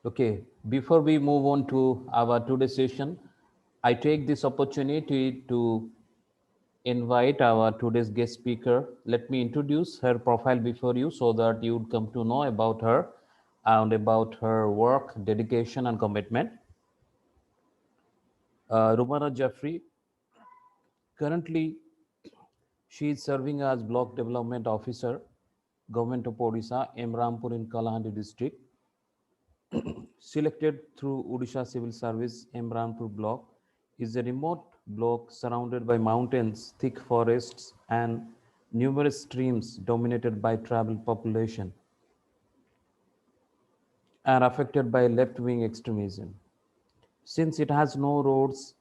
Okay, before we move on to our today's session, I take this opportunity to invite our today's guest speaker. Let me introduce her profile before you so that you would come to know about her and about her work, dedication, and commitment. Rumana Jeffrey, currently she is serving as Block Development Officer, Government of Odisha, Emrampur in Kalahandi district. Selected through Odisha Civil Service Emranpur block is a remote block surrounded by mountains, thick forests, and numerous streams dominated by tribal population and affected by left-wing extremism. Since it has no roads,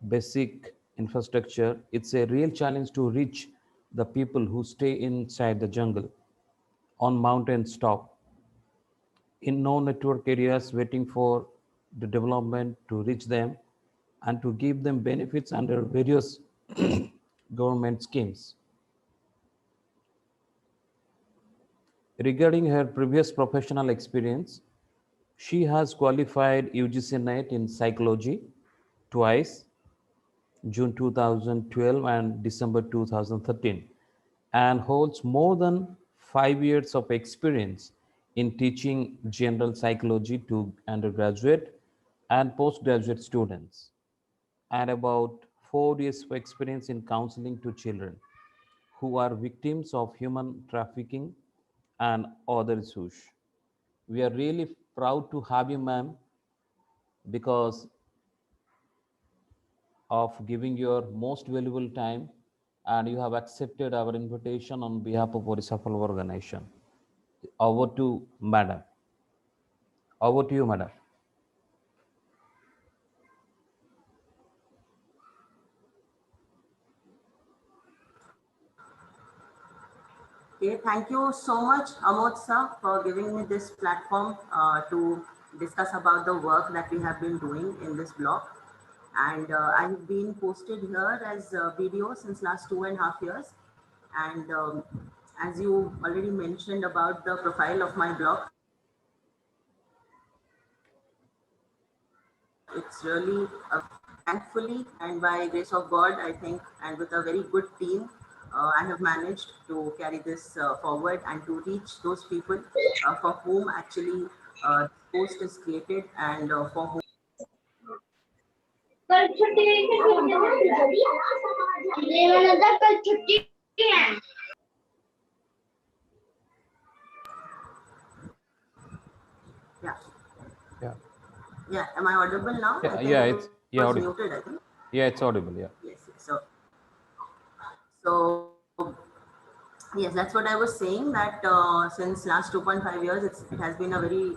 basic infrastructure, it's a real challenge to reach the people who stay inside the jungle on mountains top in no network areas waiting for the development to reach them and to give them benefits under various government schemes. Regarding her previous professional experience, she has qualified UGC NET in psychology twice, June 2012 and December 2013, and holds more than 5 years of experience in teaching general psychology to undergraduate and postgraduate students, and about 4 years of experience in counseling to children who are victims of human trafficking and other issues. We are really proud to have you, ma'am, because of giving your most valuable time and you have accepted our invitation on behalf of Orissa organization. Over to madam. Over to you, madam. Okay, thank you so much, Amod sir, for giving me this platform to discuss about the work that we have been doing in this blog. And I have been posted here as video since last 2.5 years. And as you already mentioned about the profile of my blog, it's really thankfully and by grace of God, I think, and with a very good team, I have managed to carry this forward and to reach those people for whom actually this post is created and for whom. कल छुट्टी है कल छुट्टी है Yeah, Yeah. yeah. Am I audible now? I Yeah, think yeah, it it's yeah, was audible. muted. I think. Yeah, it's audible. Yeah. Yes. So yes, that's what I was saying. That since last 2.5 years, it has been a very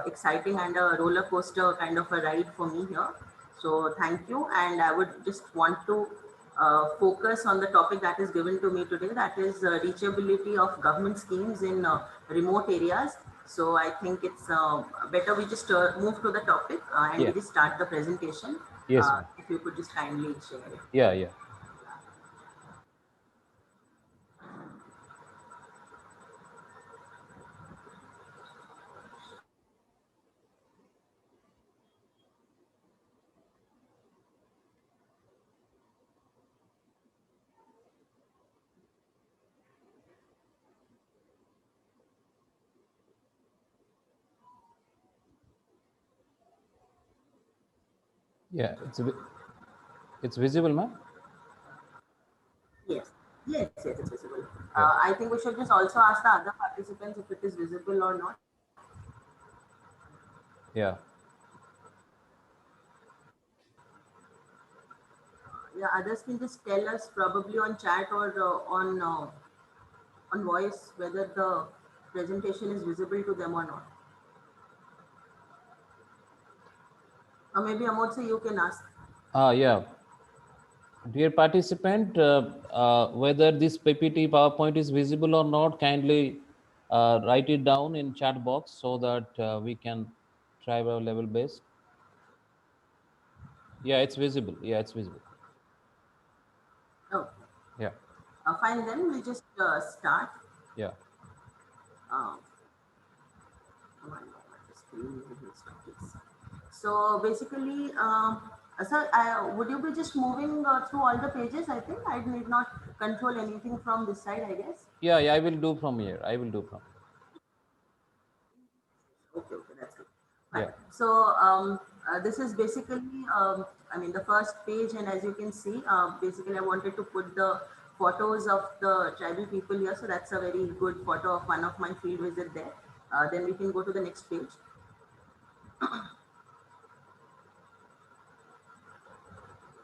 exciting and a roller coaster kind of a ride for me here. So thank you, and I would just want to focus on the topic that is given to me today. That is reachability of government schemes in remote areas. So I think it's better we just move to the topic and Yeah. we just start the presentation. Yes, ma'am. If you could just kindly share it. Yeah, yeah. Yeah, it's visible, ma'am. Yes, yes, it's visible. Yeah. I think we should just also ask the other participants if it is visible or not. Yeah. Yeah, others can just tell us probably on chat or on voice whether the presentation is visible to them or not. Or maybe Amod, you can ask. Yeah. Dear participant, whether this PPT PowerPoint is visible or not, kindly write it down in chat box so that we can try our level best. Yeah, it's visible. Yeah, it's visible. Oh, Yeah, fine. Then we'll just start. yeah. Uh, Come on, So basically, sir, would you be just moving through all the pages? I think I need not control anything from this side, I guess. Yeah, yeah, I will do from here. I will do from. Okay, okay, that's good. Yeah. Fine. So this is basically, I mean, the first page, and as you can see, basically, I wanted to put the photos of the tribal people here. So that's a very good photo of one of my field visit there. Then we can go to the next page.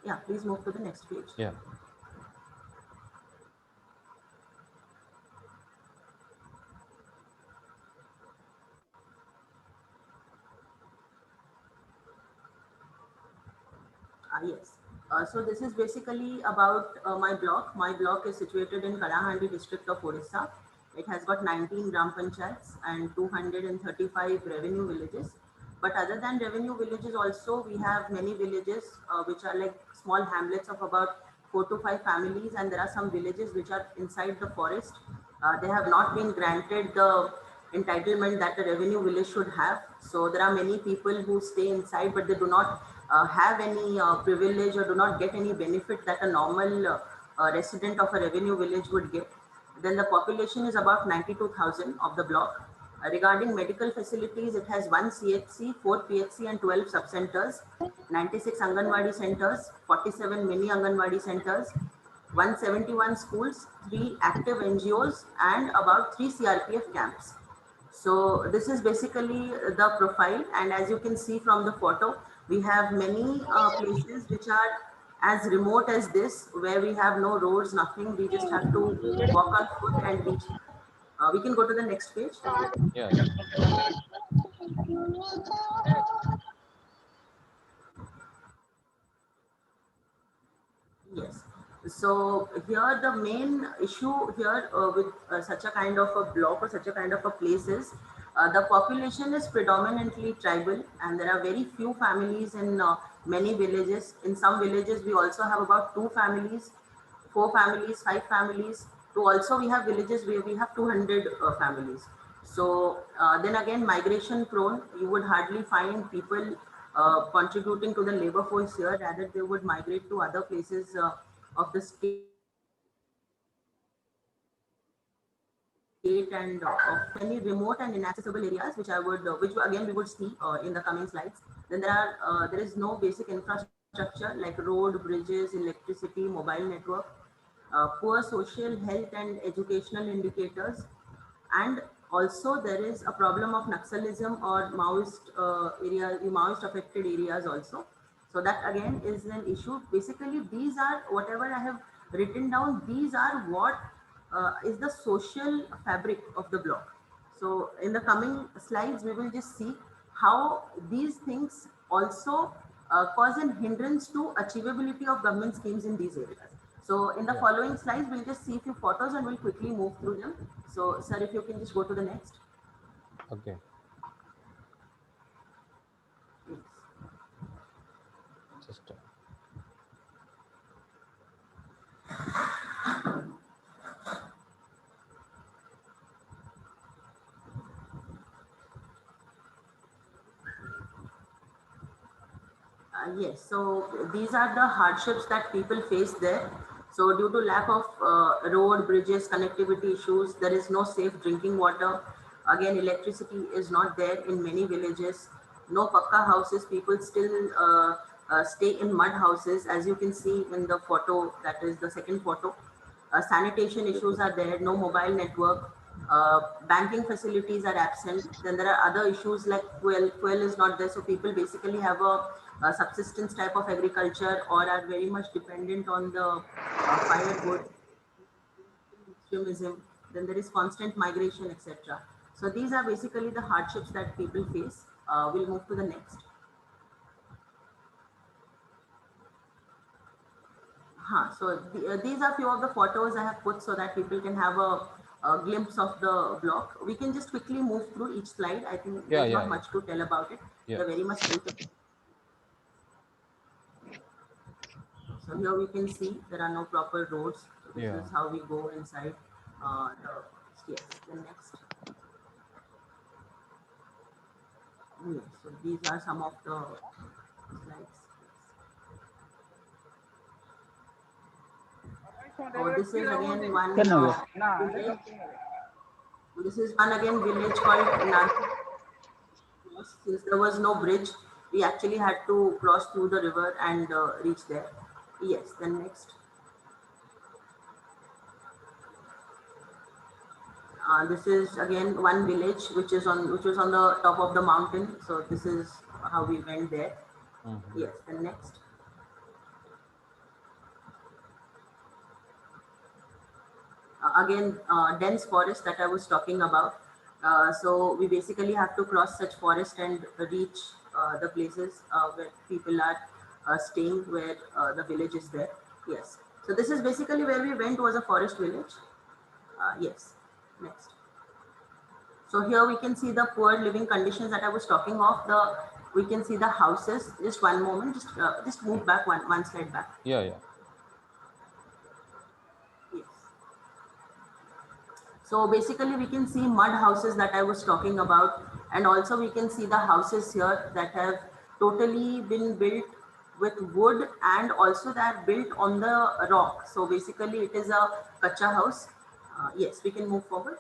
Yeah, please move to the next page. Yeah. Yes. So this is basically about my block. My block is situated in Kalahandi district of Odisha. It has got 19 Gram Panchayats and 235 revenue villages. But other than revenue villages also, we have many villages which are like small hamlets of about 4 to 5 families, and there are some villages which are inside the forest. They have not been granted the entitlement that a revenue village should have. So there are many people who stay inside, but they do not have any privilege or do not get any benefit that a normal resident of a revenue village would get. Then the population is about 92,000 of the block. Regarding medical facilities, it has 1 CHC, 4 PHC, and 12 subcenters, 96 Anganwadi centers, 47 mini Anganwadi centers, 171 schools, 3 active NGOs, and about 3 CRPF camps. So this is basically the profile, and as you can see from the photo, we have many places which are as remote as this, where we have no roads, nothing. We just have to walk on foot and reach. We can go to the next page. Yeah. Yes. So here the main issue here with such a kind of a block or such a kind of a place is the population is predominantly tribal, and there are very few families in many villages. In some villages, we also have about 2 families, 4 families, 5 families. To also we have villages where we have 200 families. So then again, migration prone, you would hardly find people contributing to the labor force here. Rather, they would migrate to other places of the state and of many remote and inaccessible areas, which I would, which again we would see in the coming slides. Then there is no basic infrastructure like road, bridges, electricity, mobile network, poor social, health, and educational indicators, and also there is a problem of Naxalism or Maoist Maoist affected areas also. So that again is an issue. Basically, these are whatever I have written down. These are what is the social fabric of the block. So in the coming slides, we will just see how these things also cause an hindrance to achievability of government schemes in these areas. So in the following slides, we'll just see a few photos and we'll quickly move through them. So sir, if you can just go to the next. Okay. Yes. Just. Yes, so these are the hardships that people face there. So due to lack of road, bridges, connectivity issues, there is no safe drinking water. Again, electricity is not there in many villages. No pakka houses, people still stay in mud houses, as you can see in the photo, that is the second photo. Sanitation issues are there, no mobile network, banking facilities are absent. Then there are other issues like fuel is not there. So people basically have a subsistence type of agriculture or are very much dependent on the firewood, extremism. Then there is constant migration, etc. So these are basically the hardships that people face. We'll move to the next. So these are few of the photos I have put so that people can have a glimpse of the block. We can just quickly move through each slide. I think Yeah, there's yeah, not yeah. much to tell about it. Yeah. They're very much self. So here we can see there are no proper roads. So this Yeah. is how we go inside the yes. The next. Yes, so these are some of the slides. So this is again one village. This is one again village called Nag. Since there was no bridge, we actually had to cross through the river and reach there. Yes, then next. This is again one village which was on the top of the mountain. So this is how we went there. Yes, then next. Again, dense forest that I was talking about. So we basically have to cross such forest and reach the places where people are staying, where the village is there. Yes. So this is basically where we went, was a forest village. Yes. Next. So here we can see the poor living conditions that I was talking of. We can see the houses. Just one moment. Just move back one slide back. Yeah, yeah. Yes. So basically we can see mud houses that I was talking about, and also we can see the houses here that have totally been built with wood, and also they are built on the rock. So basically it is a kacha house. Yes, we can move forward.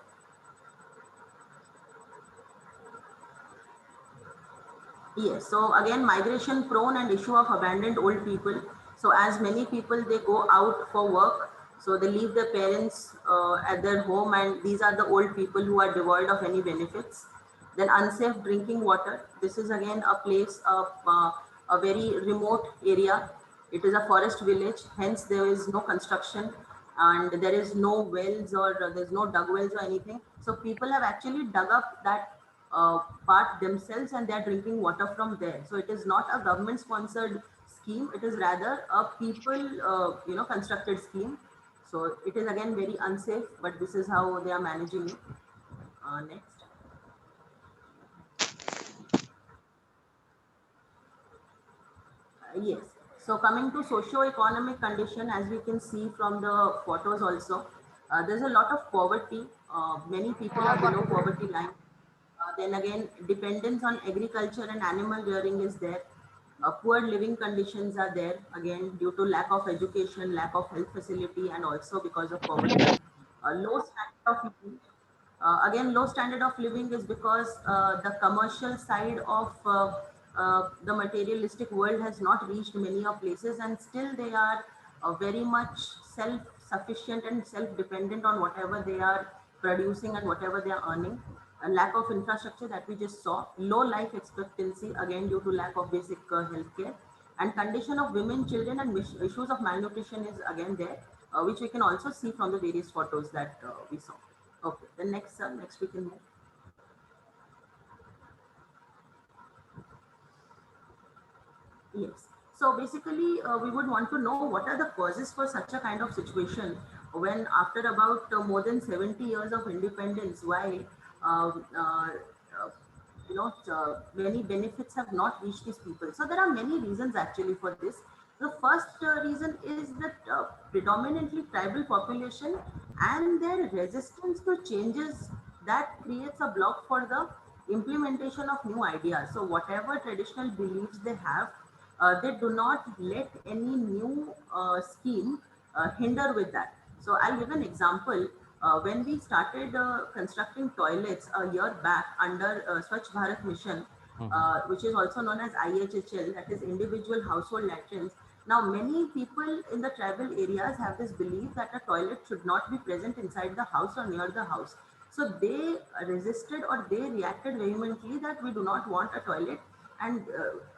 Yes, so again, migration prone and issue of abandoned old people. So as many people, they go out for work. So they leave their parents at their home, and these are the old people who are devoid of any benefits. Then unsafe drinking water. This is again a place of a very remote area. It is a forest village, hence there is no construction and there is no wells or there's no dug wells or anything. So people have actually dug up that part themselves and they are drinking water from there. So it is not a government sponsored scheme. It is rather a people, constructed scheme. So it is again very unsafe, but this is how they are managing it. Next. Yes. So coming to socio-economic condition, as we can see from the photos also, there's a lot of poverty. Many people are below poverty line. Then again, dependence on agriculture and animal rearing is there. Poor living conditions are there, again, due to lack of education, lack of health facility, and also because of poverty. Low standard of living. Again, low standard of living is because the commercial side of the materialistic world has not reached many of places, and still they are very much self-sufficient and self-dependent on whatever they are producing and whatever they are earning. A lack of infrastructure that we just saw, low life expectancy, again due to lack of basic healthcare, and condition of women, children, and issues of malnutrition is again there, which we can also see from the various photos that we saw. Okay, the next we can move. Yes. So basically, we would want to know what are the causes for such a kind of situation when after about more than 70 years of independence, why um, uh, uh, many benefits have not reached these people. So there are many reasons actually for this. The first reason is that predominantly tribal population and their resistance to changes that creates a block for the implementation of new ideas. So whatever traditional beliefs they have, they do not let any new scheme hinder with that. So I'll give an example. When we started constructing toilets a year back under Swachh Bharat Mission, which is also known as IHHL, that is Individual Household Latrines. Now, many people in the tribal areas have this belief that a toilet should not be present inside the house or near the house. So they resisted or they reacted vehemently that we do not want a toilet, and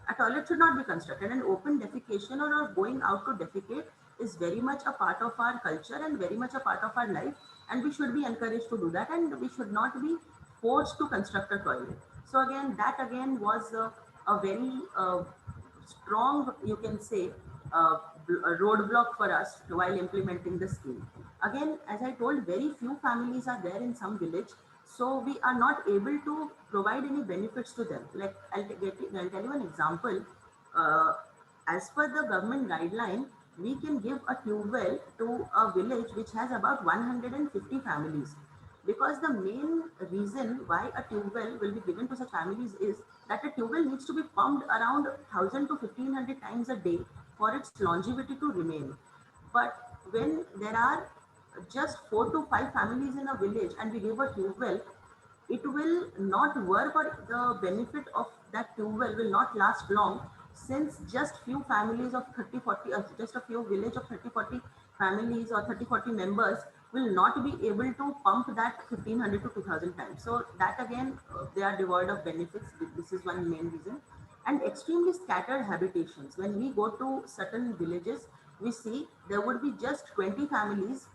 a toilet should not be constructed, and open defecation or going out to defecate is very much a part of our culture and very much a part of our life, and we should be encouraged to do that, and we should not be forced to construct a toilet. So again, that again was a very strong, you can say, a roadblock for us while implementing the scheme. Again, as I told, very few families are there in some village, so we are not able to provide any benefits to them. Like I'll tell you an example. Uh, as per the government guideline, we can give a tube well to a village which has about 150 families. Because the main reason why a tube well will be given to such families is that a tube well needs to be pumped around 1000 to 1500 times a day for its longevity to remain. But when there are just 4 to 5 families in a village and we give a tube well, it will not work, or the benefit of that tube well will not last long, since just few families of 30 40, just a few village of 30 40 families or 30 40 members will not be able to pump that 1500 to 2000 times. So that again, they are devoid of benefits. This is one main reason. And extremely scattered habitations. When we go to certain villages, we see there would be just 20 families,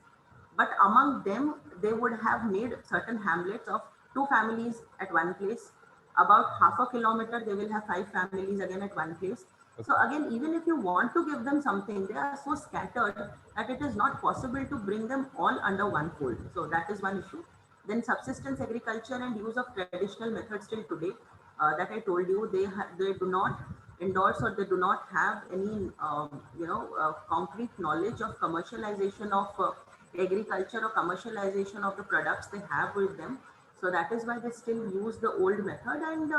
but among them they would have made certain hamlets of 2 families at one place. About half a kilometer they will have 5 families again at one place. So again, even if you want to give them something, they are so scattered that it is not possible to bring them all under one fold. So that is one issue. Then subsistence agriculture and use of traditional methods till today, that I told you, they do not endorse, or they do not have any concrete knowledge of commercialization of agriculture or commercialization of the products they have with them. So that is why they still use the old method, and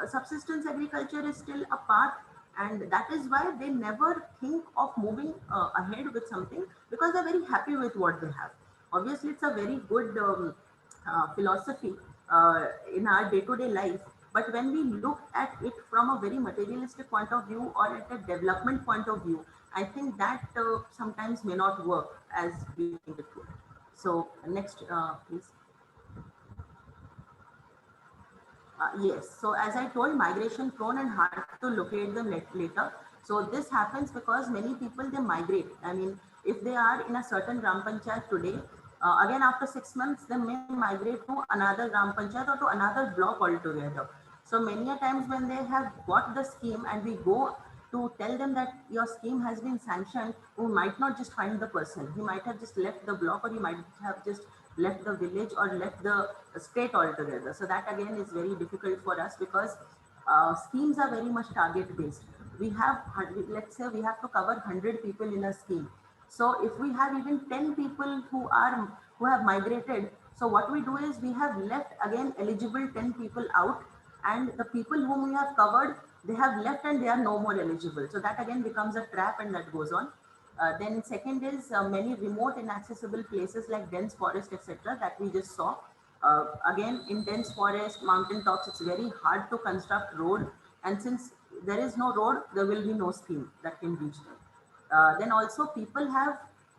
subsistence agriculture is still a part, and that is why they never think of moving ahead with something, because they're very happy with what they have. Obviously it's a very good philosophy in our day-to-day life, but when we look at it from a very materialistic point of view or at a development point of view, I think that sometimes may not work as we think it would. So next, please. Yes, so as I told, migration prone and hard to locate them later. So this happens because many people, they migrate. I mean, if they are in a certain Gram Panchayat today, again after 6 months, they may migrate to another Gram Panchayat or to another block altogether. So many a times when they have got the scheme and we go to tell them that your scheme has been sanctioned, we might not just find the person. He might have just left the block, or he might have just left the village or left the state altogether. So that again is very difficult for us, because schemes are very much target based. We have, let's say we have to cover 100 people in a scheme. So if we have even 10 people who have migrated, so what we do is we have left again eligible 10 people out, and the people whom we have covered, they have left and they are no more eligible. So that again becomes a trap, and that goes on. Then second is many remote inaccessible places like dense forest, etc., that we just saw. Again, in dense forest, mountain tops, it's very hard to construct road, and since there is no road, there will be no scheme that can reach them. Then also people have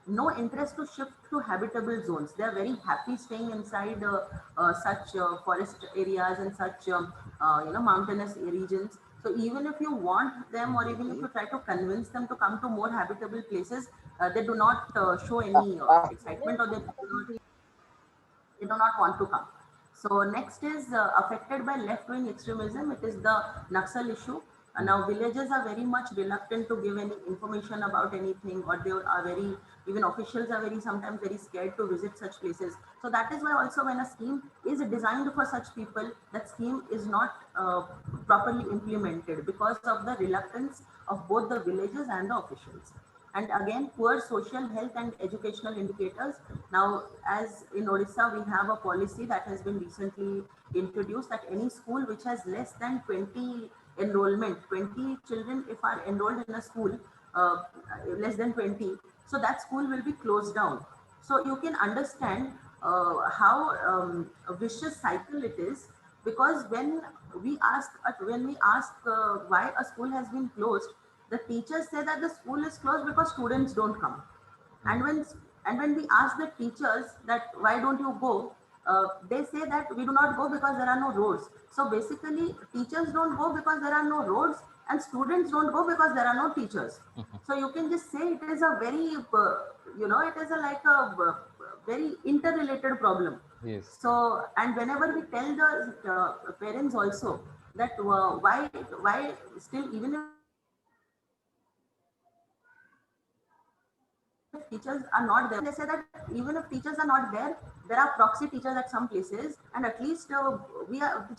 no interest to shift to habitable zones. They are very happy staying inside such forest areas and such mountainous regions. So even if you want them, or even if you try to convince them to come to more habitable places, they do not show any excitement, or they do not want to come. So next is affected by left-wing extremism. It is the Naxal issue. Now villages are very much reluctant to give any information about anything, or they are very, even officials are very sometimes very scared to visit such places. So that is why also when a scheme is designed for such people, that scheme is not properly implemented because of the reluctance of both the villages and the officials. And again, poor social health and educational indicators. Now, as in Odisha, we have a policy that has been recently introduced, that any school which has less than 20 enrollment, 20 children if are enrolled in a school, less than 20, so that school will be closed down. So you can understand how a vicious cycle it is, because when we ask why a school has been closed, the teachers say that the school is closed because students don't come. And when we ask the teachers that why don't you go, they say that we do not go because there are no roads. So basically, teachers don't go because there are no roads, and students don't go because there are no teachers. So you can just say it is a very, it is a like a very interrelated problem. Yes. So, and whenever we tell the parents also that why still, even if teachers are not there, they say that even if teachers are not there, there are proxy teachers at some places, and at least the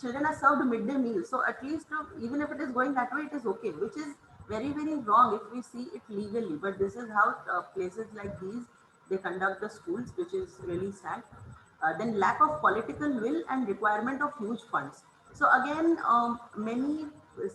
children are served midday meal. So at least even if it is going that way, it is okay, which is very very wrong if we see it legally. But this is how places like these, they conduct the schools, which is really sad. Then lack of political will and requirement of huge funds. So again, many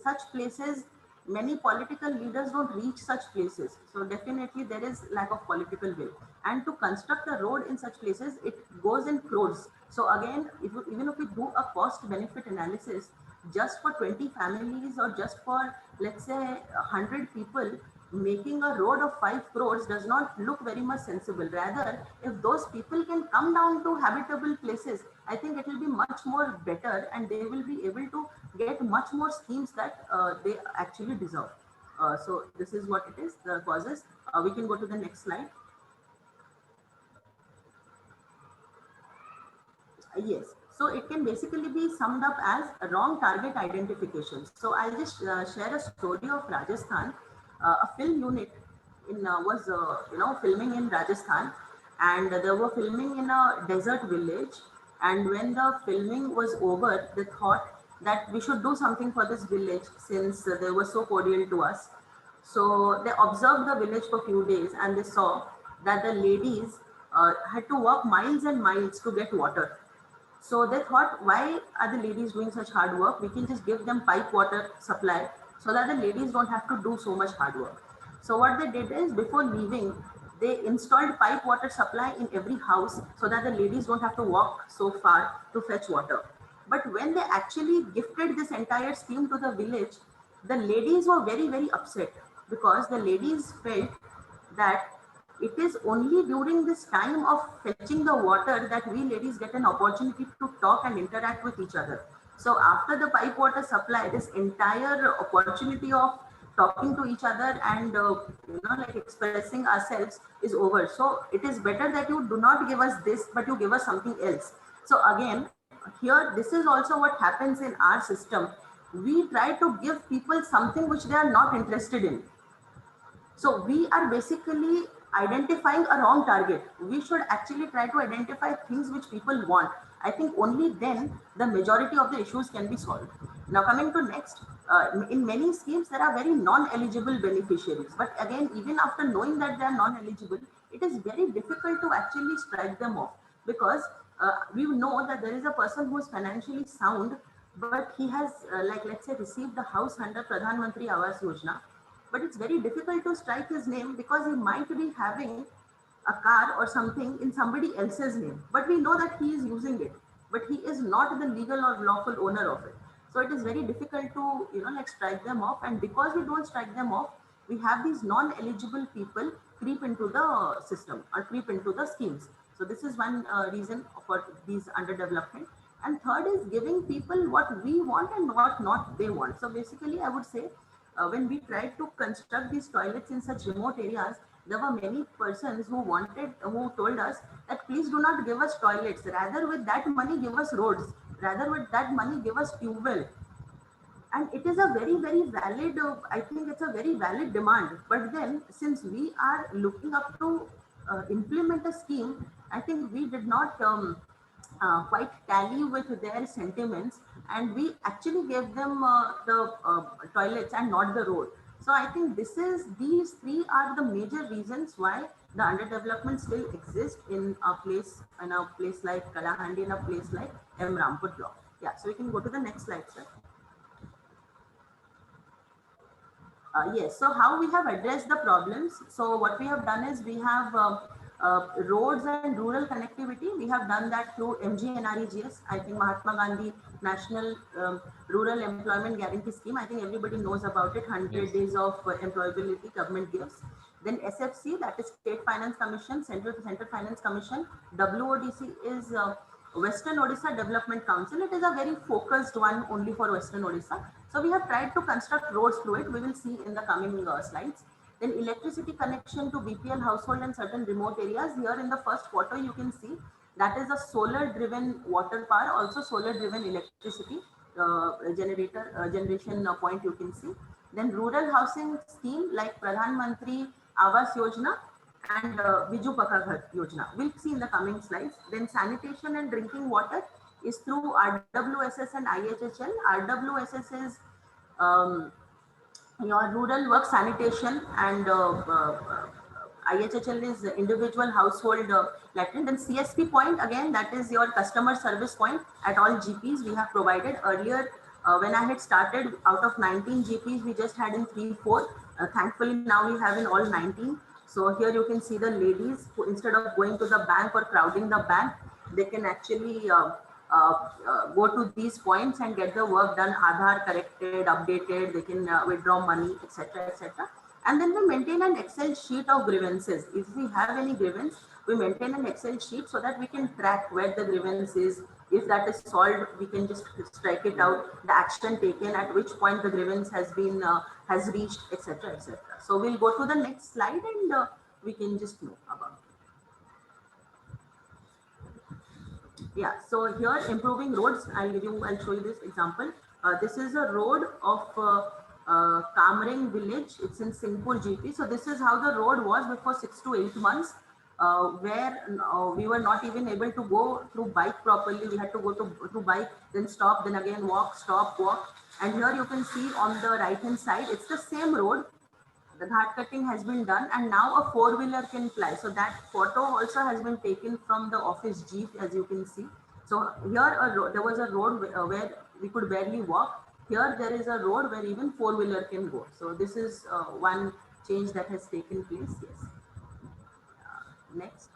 such places, many political leaders don't reach such places. So definitely there is lack of political will. And to construct a road in such places, it goes in crores. So again, even if we do a cost benefit analysis, just for 20 families or just for, let's say, 100 people, making a road of 5 crores does not look very much sensible. Rather, if those people can come down to habitable places, I think it will be much more better and they will be able to get much more schemes that they actually deserve. So this is what it is, the causes. We can go to the next slide. Yes, so it can basically be summed up as a wrong target identification. So I'll just share a story of Rajasthan. A film unit was filming in Rajasthan, and they were filming in a desert village. And when the filming was over, they thought that we should do something for this village since they were so cordial to us. So they observed the village for a few days and they saw that the ladies had to walk miles and miles to get water. So they thought, why are the ladies doing such hard work? We can just give them pipe water supply so that the ladies don't have to do so much hard work. So what they did is, before leaving, they installed pipe water supply in every house so that the ladies don't have to walk so far to fetch water. But when they actually gifted this entire scheme to the village, the ladies were very, very upset because the ladies felt that it is only during this time of fetching the water that we ladies get an opportunity to talk and interact with each other. So after the pipe water supply, this entire opportunity of talking to each other and like expressing ourselves is over. So it is better that you do not give us this, but you give us something else. So again, here, this is also what happens in our system. We try to give people something which they are not interested in. So we are basically identifying a wrong target. We should actually try to identify things which people want. I think only then the majority of the issues can be solved. Now coming to next, in many schemes there are very non-eligible beneficiaries. But again, even after knowing that they are non-eligible, it is very difficult to actually strike them off because we know that there is a person who is financially sound, but he has let's say received the house under Pradhan Mantri Awas Yojana, but it's very difficult to strike his name because he might be having a car or something in somebody else's name, but we know that he is using it, but he is not the legal or lawful owner of it. So it is very difficult to strike them off, and because we don't strike them off, we have these non-eligible people creep into the system or creep into the schemes. So this is one reason for these underdevelopment. And third is giving people what we want and what not they want. So basically I would say, when we tried to construct these toilets in such remote areas, there were many persons who told us that please do not give us toilets. Rather with that money, give us roads. Rather with that money, give us tube well. And it is a very, very valid, I think it's a very valid demand. But then since we are looking up to implement a scheme, I think we did not quite tally with their sentiments, and we actually gave them the toilets and not the road. So I think these three are the major reasons why the underdevelopment still exists in a place like Kalahandi, in a place like M. Rampur block. Yeah, so we can go to the next slide, sir. Yes, so how we have addressed the problems. So what we have done is we have roads and rural connectivity. We have done that through MGNREGS. I think Mahatma Gandhi National Rural Employment Guarantee Scheme. I think everybody knows about it. 100 Yes. days of employability government gives. Then SFC, that is State Finance Commission, Central Finance Commission. WODC is Western Odisha Development Council. It is a very focused one only for Western Odisha. So we have tried to construct roads through it. We will see in the coming slides. Then electricity connection to BPL household and certain remote areas. Here in the first photo, you can see that is a solar driven water power, also solar driven electricity generation point you can see. Then rural housing scheme like Pradhan Mantri Awas Yojana and Biju Pakka Ghar Yojana. We'll see in the coming slides. Then sanitation and drinking water is through RWSS and IHHL. RWSS is your rural work sanitation and IHHL is individual household latrine. Then CSP point, again, that is your customer service point at all GPs we have provided. Earlier, when I had started, out of 19 GPs, we just had in 3-4. Thankfully, now we have in all 19. So here you can see the ladies who, instead of going to the bank or crowding the bank, they can actually go to these points and get the work done, Aadhaar corrected, updated, they can withdraw money, etc., etc. And then we maintain an Excel sheet of grievances. If we have any grievance, we maintain an Excel sheet so that we can track where the grievance is. If that is solved, we can just strike it out, the action taken, at which point the grievance has been has reached, etc., etc. So we'll go to the next slide and we can just know about it. Yeah, so here improving roads, I'll show you this example. This is a road of Kamring village. It's in Singpur GP. So this is how the road was before 6 to 8 months, where we were not even able to go through bike properly. We had to go to bike, then stop, then again walk, stop, walk. And here you can see on the right hand side, it's the same road. The ghat cutting has been done, and now a four-wheeler can fly. So that photo also has been taken from the office jeep, as you can see. So here there was a road where we could barely walk. Here there is a road where even four-wheeler can go. So this is one change that has taken place. Yes. Next.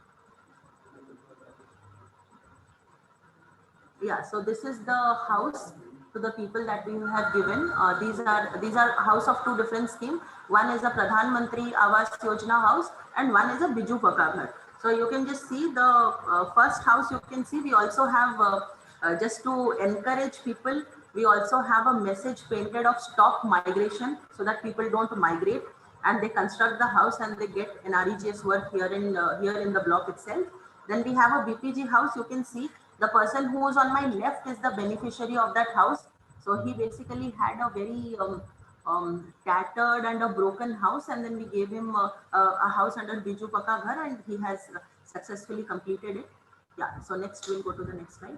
Yeah, so this is the house to the people that we have given. These are house of two different schemes. One is a Pradhan Mantri Awas Yojana house and one is a Biju Pakka Ghar. So you can just see the first house. You can see we also have just to encourage people. We also have a message painted of stop migration so that people don't migrate, and they construct the house and they get an REGS work here in the block itself. Then we have a BPG house. You can see the person who is on my left is the beneficiary of that house. So he basically had a very tattered and a broken house, and then we gave him a house under Biju Pakka Ghar, and he has successfully completed it. Yeah. So next we'll go to the next slide.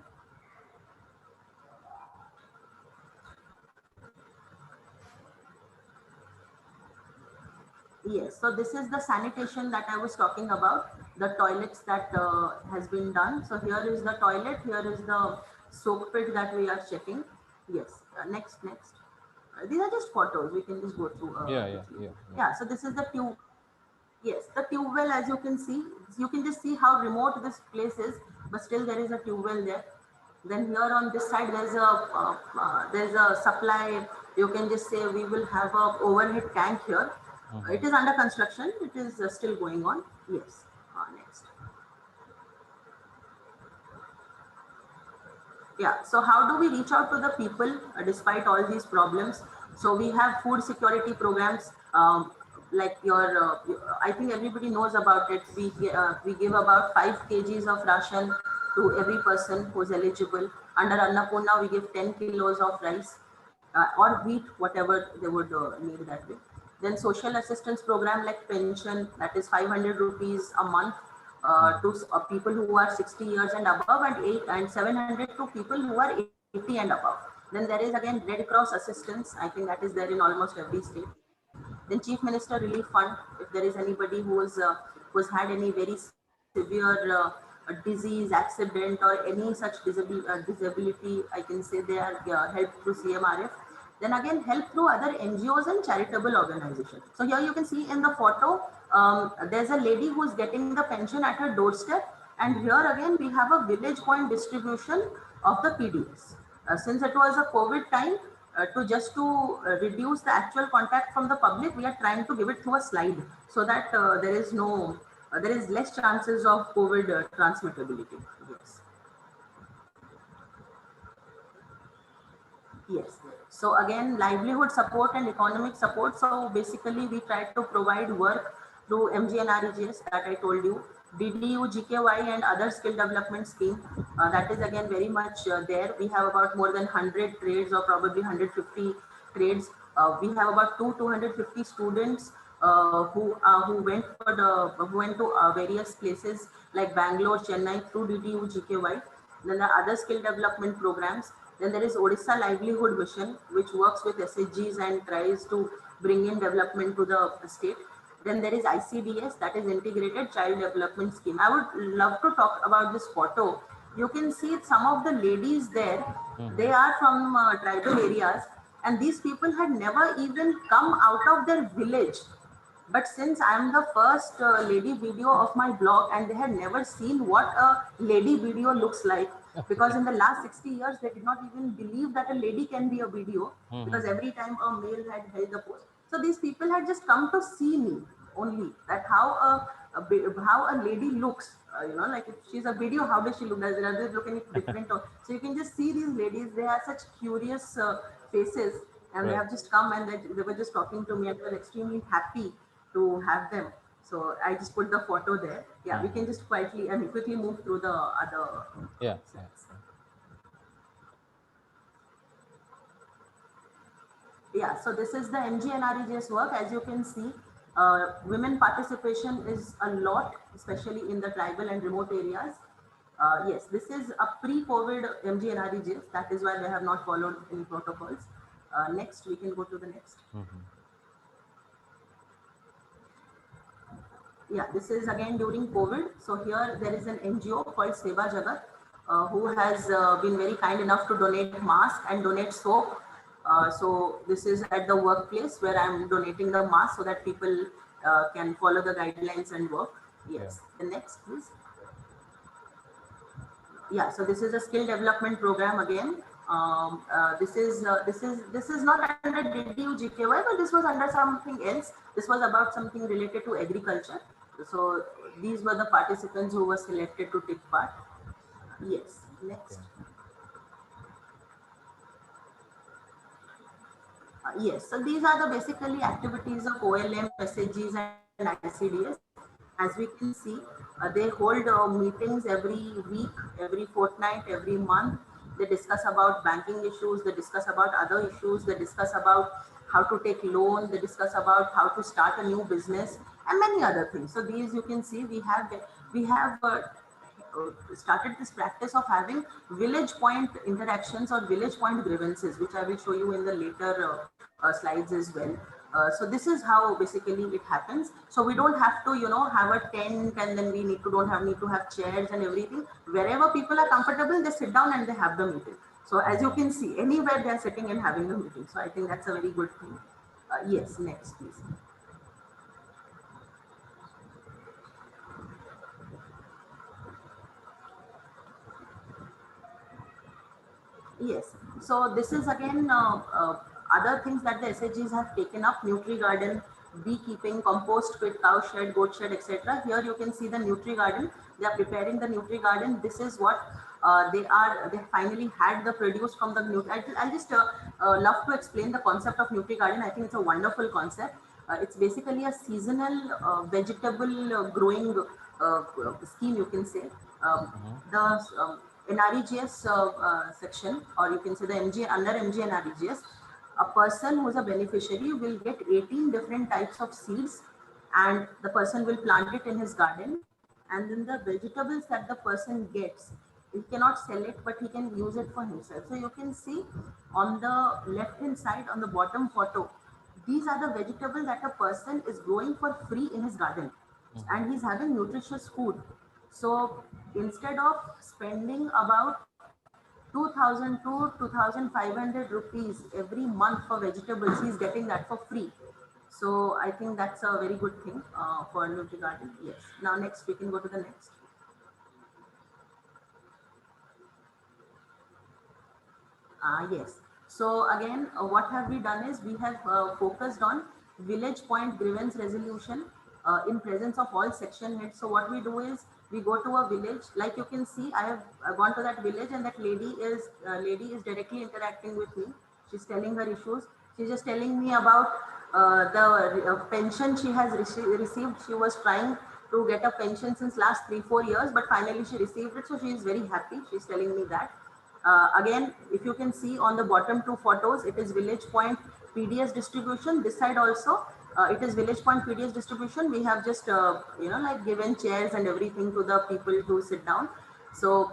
Yes, so this is the sanitation that I was talking about, the toilets that has been done. So here is the toilet, here is the soak pit that we are checking. Yes, next. These are just photos, we can just go through. Yeah, so this is the tube. Yes, the tube well, as you can just see how remote this place is, but still there is a tube well there. Then here on this side, there's a supply. You can just say we will have a overhead tank here. It is under construction. It is still going on. Yes. Next. Yeah. So how do we reach out to the people despite all these problems? So we have food security programs. Like I think everybody knows about it. We give about 5 kgs of ration to every person who's eligible. Under Annapurna, we give 10 kilos of rice or wheat, whatever they would need that way. Then social assistance program like pension, that is 500 rupees a month to people who are 60 years and above, and 700 to people who are 80 and above. Then there is again Red Cross assistance. I think that is there in almost every state. Then Chief Minister Relief Fund, if there is anybody who's had any very severe disease, accident, or any such disability, I can say they are helped through CMRF. Then again, help through other NGOs and charitable organizations. So here you can see in the photo, there's a lady who's getting the pension at her doorstep. And here again, we have a village point distribution of the PDS. Since it was a COVID time, to reduce the actual contact from the public, we are trying to give it through a slide so that there is less chances of COVID transmittability. Yes. Yes. So again, livelihood support and economic support. So basically, we try to provide work through MGNREGS that I told you, DDU, GKY, and other skill development scheme. That is again very much there. We have about more than 100 trades or probably 150 trades. We have about 250 students who went to various places like Bangalore, Chennai through DDU, GKY. Then there are other skill development programs. Then there is Odisha Livelihood Mission, which works with SHGs and tries to bring in development to the state. Then there is ICDS, that is Integrated Child Development Scheme. I would love to talk about this photo. You can see some of the ladies there, they are from tribal areas, and these people had never even come out of their village. But since I am the first lady video of my blog, and they had never seen what a lady video looks like, because in the last 60 years, they did not even believe that a lady can be a video, because every time a male had held the post. So these people had just come to see me only, that how a lady looks. Like if she's a video, how does she look? Does it look any different? So you can just see these ladies, they have such curious faces, and they Right. have just come, and they were just talking to me, and they were extremely happy to have them. So I just put the photo there. Yeah, we can just quickly move through the other Yeah. slides. Yeah, so this is the MGNREGS work. As you can see, women participation is a lot, especially in the tribal and remote areas. Yes, this is a pre-COVID MGNREGS. That is why they have not followed any protocols. Next, we can go to the next. Yeah, this is again during COVID. So here there is an NGO called Seva Jagat, who has been very kind enough to donate mask and donate soap. So this is at the workplace where I'm donating the mask so that people can follow the guidelines and work. Yes, the next please. Yeah, so this is a skill development program again. This is not under DDU-GKY, but this was under something else. This was about something related to agriculture. So these were the participants who were selected to take part. Yes, next. Yes, so these are the basically activities of OLM, SHGs and ICDS. As we can see, they hold meetings every week, every fortnight, every month. They discuss about banking issues, they discuss about other issues, they discuss about how to take loan, they discuss about how to start a new business and many other things. So these you can see we have started this practice of having village point interactions or village point grievances, which I will show you in the later slides as well. So this is how basically it happens. So we don't have to, have a tent, and then we need to have chairs and everything. Wherever people are comfortable, they sit down and they have the meeting. So as you can see, anywhere they are sitting and having the meeting. So I think that's a very good thing. Yes, next please. Yes. So this is again other things that the SHGs have taken up: Nutri Garden, beekeeping, compost pit, cow shed, goat shed, etc. Here you can see the Nutri Garden. They are preparing the Nutri Garden. This is what they finally had the produce from the Nutri. I'll just love to explain the concept of Nutri Garden. I think it's a wonderful concept. It's basically a seasonal vegetable growing scheme, you can say. The NREGS section, or you can say the under MGNREGS, a person who is a beneficiary will get 18 different types of seeds, and the person will plant it in his garden. And then the vegetables that the person gets, he cannot sell it, but he can use it for himself. So you can see on the left hand side on the bottom photo, these are the vegetables that a person is growing for free in his garden, and he's having nutritious food. So instead of spending about 2000 to 2500 rupees every month for vegetables, he's getting that for free. So I think that's a very good thing for Nutri Garden. Yes. Now next, we can go to the next. Yes. So again, what have we done is we have focused on village point grievance resolution in presence of all section heads. So what we do is we go to a village. Like you can see, I have gone to that village, and that lady is directly interacting with me. She's telling her issues. She's just telling me about the pension she has received. She was trying to get a pension since last 3-4 years, but finally she received it. So she is very happy. She's telling me that. Again, if you can see on the bottom two photos, it is village point PDS distribution. This side also, it is village point PDS distribution. We have just, like given chairs and everything to the people to sit down. So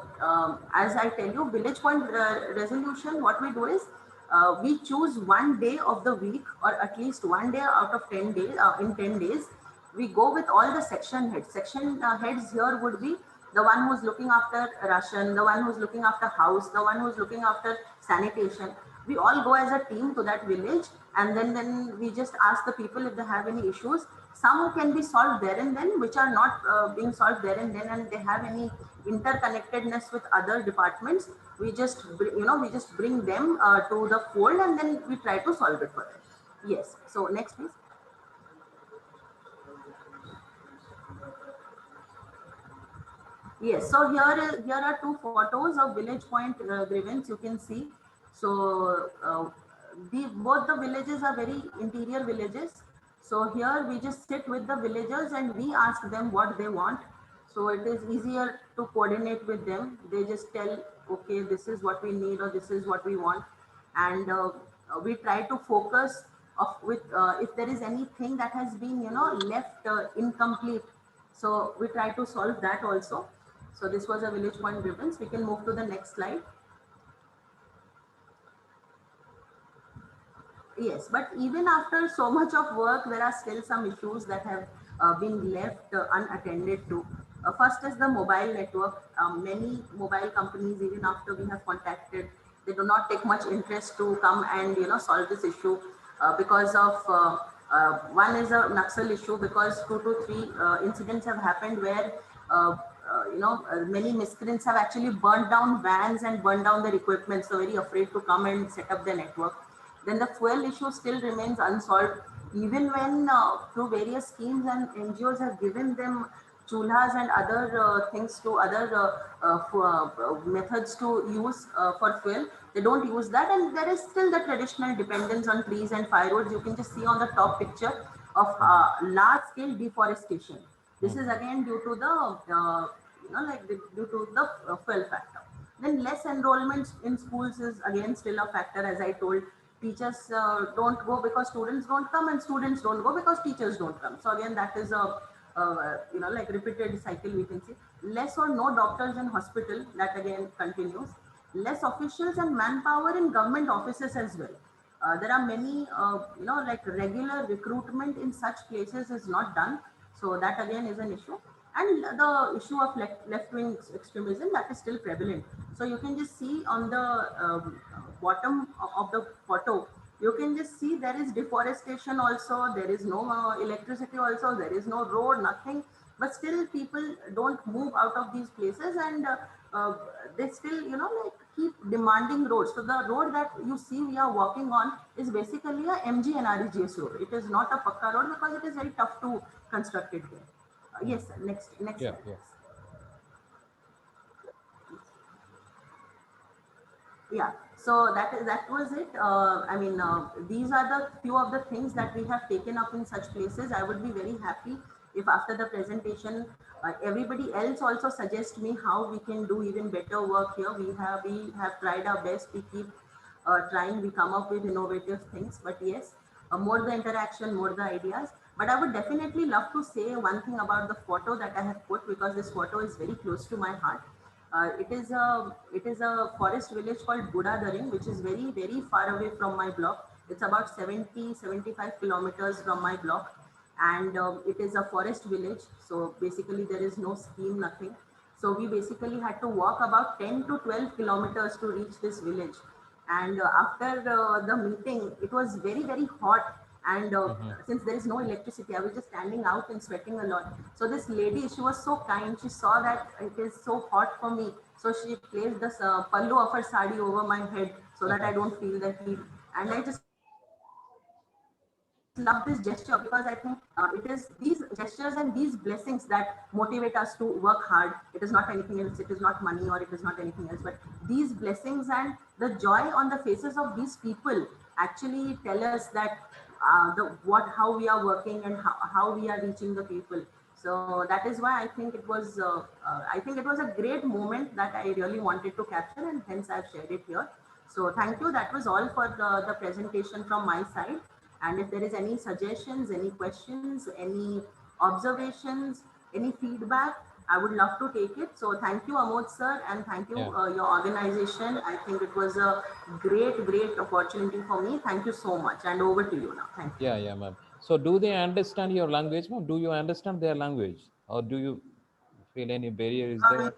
as I tell you, village point resolution, what we do is we choose one day of the week, or at least one day out of 10 days, in 10 days. we go with all the section heads. Section heads here would be the one who's looking after ration, the one who's looking after house, the one who's looking after sanitation. We all go as a team to that village, and then we just ask the people if they have any issues. Some can be solved there and then, which are not being solved there and then, and they have any interconnectedness with other departments. We just we just bring them to the fold, and then we try to solve it for them. Yes. So next, please. Yes, so here are two photos of Village Point grievance. You can see. So both the villages are very interior villages. So here we just sit with the villagers and we ask them what they want. So it is easier to coordinate with them. They just tell, okay, this is what we need or this is what we want, and we try to focus of with if there is anything that has been left incomplete. So we try to solve that also. So this was a Village Point grievance. We can move to the next slide. Yes, but even after so much of work, there are still some issues that have been left unattended to. First is the mobile network. Many mobile companies, even after we have contacted, they do not take much interest to come and solve this issue because of one is a Naxal issue, because 2 to 3 incidents have happened where many miscreants have actually burned down vans and burned down their equipment. So very afraid to come and set up their network. Then the fuel issue still remains unsolved, even when through various schemes and NGOs have given them chulhas and other things to other methods to use for fuel. They don't use that, and there is still the traditional dependence on trees and firewoods. You can just see on the top picture of large scale deforestation. This is again due to the due to the fuel factor. Then less enrollment in schools is again still a factor. As I told, teachers don't go because students don't come, and students don't go because teachers don't come. So again, that is a repeated cycle we can see. Less or no doctors in hospital, that again continues. Less officials and manpower in government offices as well. There are many regular recruitment in such places is not done. So that again is an issue. And the issue of left-wing extremism, that is still prevalent. So you can just see on the bottom of the photo, you can just see there is deforestation also, there is no electricity also, there is no road, nothing. But still people don't move out of these places, and they still keep demanding roads. So the road that you see we are walking on is basically a MG-NREGS road. It is not a Pakka road because it is very tough to construct it there. Yes, next Yeah, slide. yeah. Yeah, so that was it. These are the few of the things that we have taken up in such places. I would be very happy if after the presentation everybody else also suggests me how we can do even better work here. We have tried our best. We keep trying. We come up with innovative things. But yes, more the interaction, more the ideas. But I would definitely love to say one thing about the photo that I have put, because this photo is very close to my heart. It is a forest village called Budadaring, which is very far away from my block. It's about 75 kilometers from my block, and it is a forest village. So basically there is no scheme, nothing. So we basically had to walk about 10 to 12 kilometers to reach this village. And after the meeting, it was very hot. And since there is no electricity, I was just standing out and sweating a lot. So this lady, she was so kind. She saw that it is so hot for me. So she placed this pallu of her sari over my head so that I don't feel the heat. And I just love this gesture, because I think it is these gestures and these blessings that motivate us to work hard. It is not anything else. It is not money, or it is not anything else, but these blessings and the joy on the faces of these people actually tell us that how we are working and how we are reaching the people. So that is why I think it was a great moment that I really wanted to capture, and hence I've shared it here. So thank you. That was all for the presentation from my side. And if there is any suggestions, any questions, any observations, any feedback, I would love to take it. So thank you, Amod sir, and thank you, your organization. I think it was a great opportunity for me. Thank you so much. And over to you now. Thank you. Yeah, ma'am. So do they understand your language, ma'am? Do you understand their language, or do you feel any barrier is there? Yes,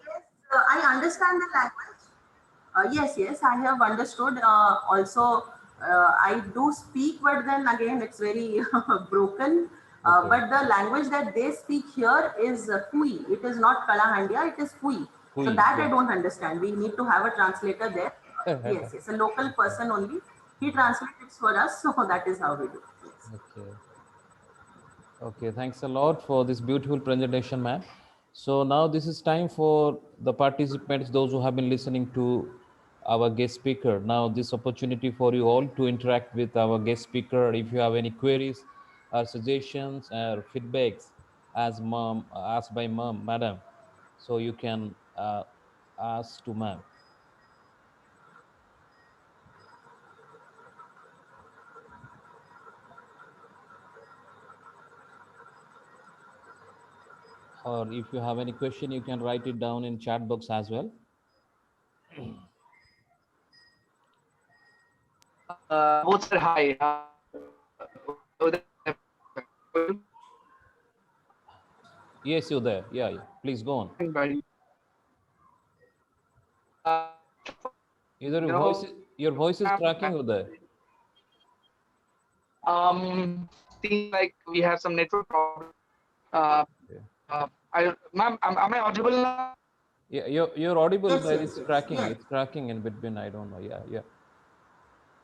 I understand the language. Yes, yes, I have understood. Also, I do speak, but then again, it's very broken. Okay. But the language that they speak here is Kui. It is not Kalahandia, it is Kui. So Hui, that I yeah. don't understand. We need to have a translator there. Yes, yes, a local person only. He translates it for us, so that is how we do. Yes. Okay. Okay, thanks a lot for this beautiful presentation, ma'am. So now this is time for the participants, those who have been listening to our guest speaker. Now this opportunity for you all to interact with our guest speaker. If you have any queries or suggestions or feedbacks asked by ma'am, madam, so you can ask to ma'am. Or if you have any question, you can write it down in chat box as well. Both said hi. Yes, you're there. Yeah, yeah. Please go on. Either You know, your voice is cracking over there. seems like we have some network problem. Uh, Okay. ma'am, am I audible now? Yeah, you're audible, Yes, but yes, it's yes, cracking. yes. It's cracking in between. I don't know. Yeah, yeah.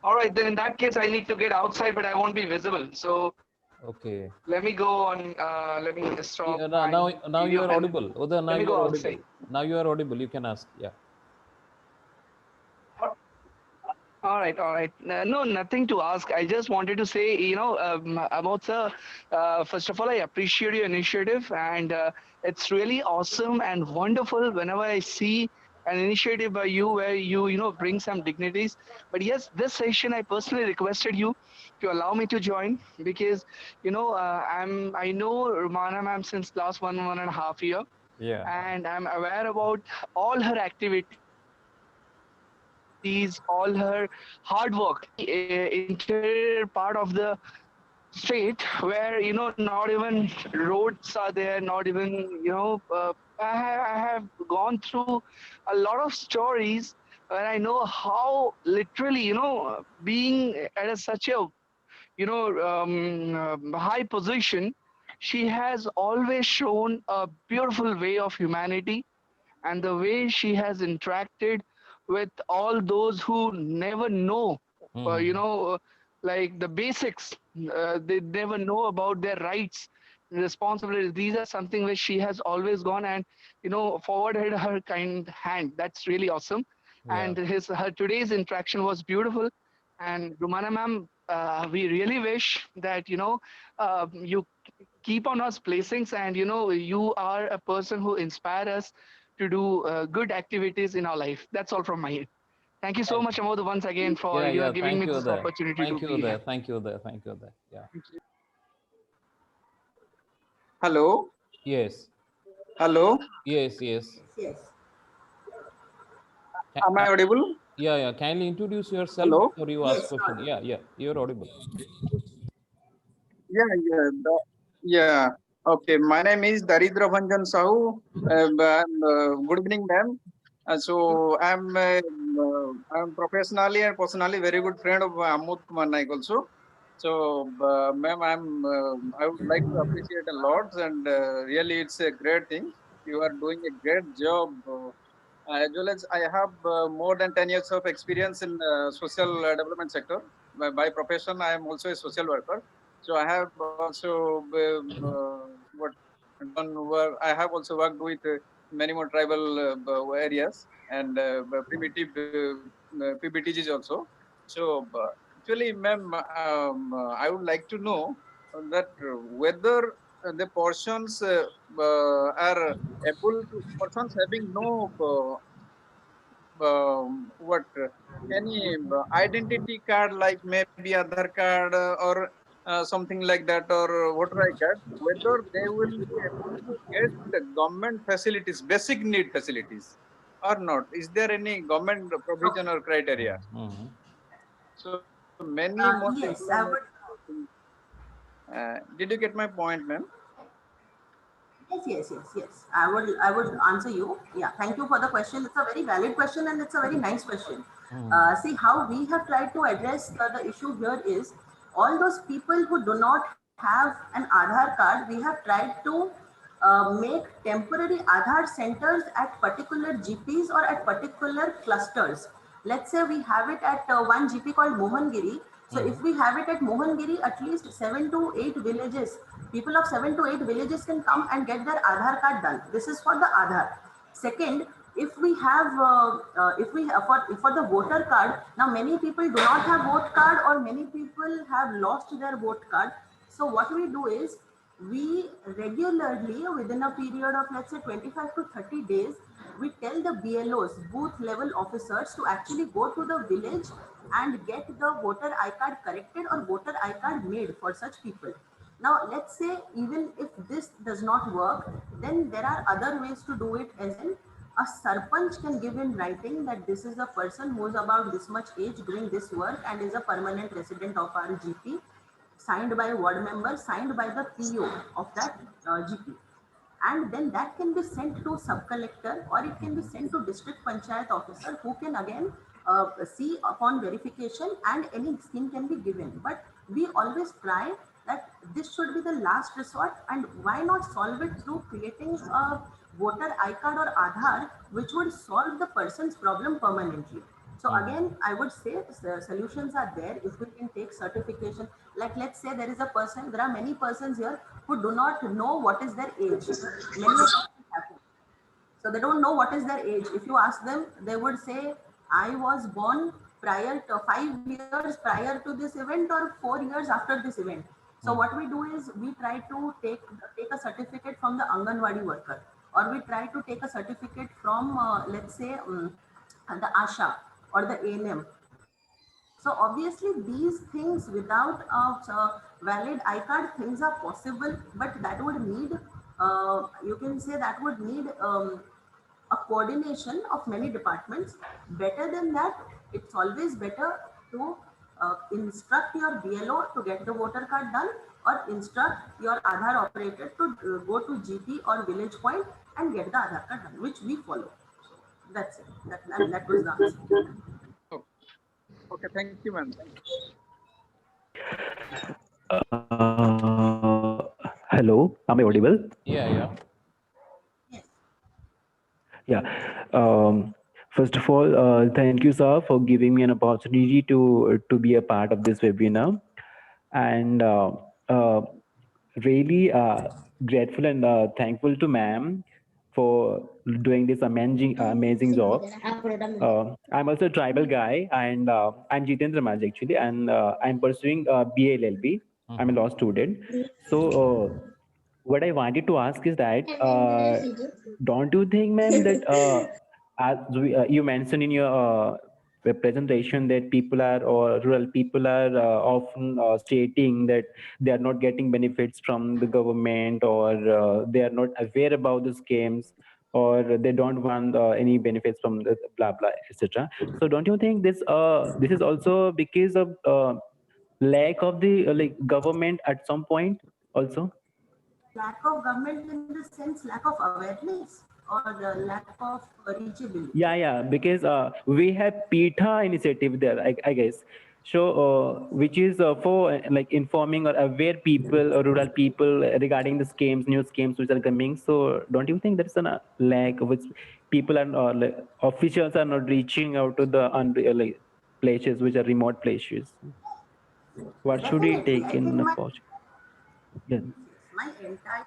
All right, then in that case, I need to get outside, but I won't be visible. So Okay. let me go on. Let me stop Yeah, my now you video are and audible. Other now let me you go are outside. audible. Now you are audible. You can ask. Yeah. All right, all right. No, nothing to ask. I just wanted to say, about sir. First of all, I appreciate your initiative, and it's really awesome and wonderful whenever I see an initiative by you where you bring some dignities. But yes, this session I personally requested you to allow me to join because I know Romana ma'am since last 1.5 year, Yeah. and I'm aware about all her activities, all her hard work, interior part of the state where not even roads are there, not even I have gone through a lot of stories and I know how literally being at such a high position, she has always shown a beautiful way of humanity and the way she has interacted with all those who never know, Mm-hmm. like the basics. They never know about their rights, responsibilities. These are something which she has always gone and forwarded her kind hand. That's really awesome. Yeah. And her today's interaction was beautiful. And Rumana ma'am, we really wish that you keep on us blessings, and you are a person who inspire us to do good activities in our life. That's all from my end. Thank you so Thank much, Amod, once again for Yeah, yeah. giving Thank me you this there. opportunity to Thank you be there. here. Thank you there. Thank you there. Yeah. Hello, Yes. hello. Yes. Yes. Yes. Am I audible? Yeah, yeah. Kindly introduce yourself Hello. before you ask Yes, question. Yeah, yeah. You're audible. Yeah, yeah, yeah. Okay, my name is Daridra Bhanjan Sahu. Good evening, ma'am. I'm professionally and personally very good friend of Amod Kumar Naik also. So, ma'am, I would like to appreciate a lot, and really, it's a great thing. You are doing a great job. As well as I have more than 10 years of experience in social development sector. By profession, I am also a social worker. So I have also what done work. I have also worked with many more tribal areas and primitive PBTGs also. So actually, ma'am, I would like to know that whether the portions are able to persons having no what any identity card like maybe Aadhaar card or something like that or voter ID card, whether they will be able to get the government facilities, basic need facilities or not? Is there any government provision or criteria? Mm-hmm. So many more Yes, people I are would. Did you get my point, ma'am? Yes. I would answer you. Yeah, thank you for the question. It's a very valid question and it's a very nice question. See, how we have tried to address the issue here is all those people who do not have an Aadhaar card, we have tried to make temporary Aadhaar centers at particular GPs or at particular clusters. Let's say we have it at one GP called Mohangiri. So if we have it at Mohangiri, at least 7 to 8 villages, people of 7 to 8 villages can come and get their Aadhaar card done. This is for the Aadhaar. Second, if we have, for the voter card, now many people do not have vote card or many people have lost their vote card. So what we do is we regularly within a period of let's say 25 to 30 days, we tell the BLOs, booth level officers, to actually go to the village and get the voter I card corrected or voter I card made for such people. Now, let's say even if this does not work, then there are other ways to do it, as in a sarpanch can give in writing that this is a person who is about this much age doing this work and is a permanent resident of our GP, signed by a ward member, signed by the PO of that GP. And then that can be sent to sub collector or it can be sent to district panchayat officer, who can again see upon verification and any scheme can be given. But we always try that this should be the last resort, and why not solve it through creating a voter I card or Aadhaar, which would solve the person's problem permanently. So again, I would say the solutions are there if we can take certification. Like let's say there is a person, there are many persons here who do not know what is their age. Many of them happen. So they don't know what is their age. If you ask them, they would say, I was born prior to 5 years prior to this event or 4 years after this event. So what we do is we try to take a certificate from the Anganwadi worker, or we try to take a certificate from let's say the ASHA or the ANM. So obviously these things without a valid I card, things are possible, but that would need, you can say that would need a coordination of many departments. Better than that, it's always better to instruct your BLO to get the voter card done, or instruct your Aadhaar operator to go to GP or village point and get the Aadhaar card done, which we follow. That's it. That was the answer. Oh, okay, thank you, ma'am. Hello, am I audible? Yeah. Yes. Yeah. First of all, thank you, sir, for giving me an opportunity to be a part of this webinar, and really grateful and thankful to ma'am for doing this amazing job. I'm also a tribal guy, and I'm Jitendra Maj actually, and I'm pursuing BLLB. I'm a law student. So what I wanted to ask is that don't you think, ma'am, that you mentioned in your presentation that people are, or rural people are often stating that they are not getting benefits from the government, or they are not aware about the schemes, or they don't want any benefits from the blah blah etc. So don't you think this is also because of lack of the like government at some point also? Lack of government in the sense lack of awareness or lack of reachability. Yeah, because we have PITA initiative there, I guess. So, which is for like informing or aware people or rural people regarding the schemes, new schemes which are coming. So, don't you think there is a lack of which people are, like, officials are not reaching out to the like, places which are remote places? What should we Definitely. take I think in approach? Yeah. my entire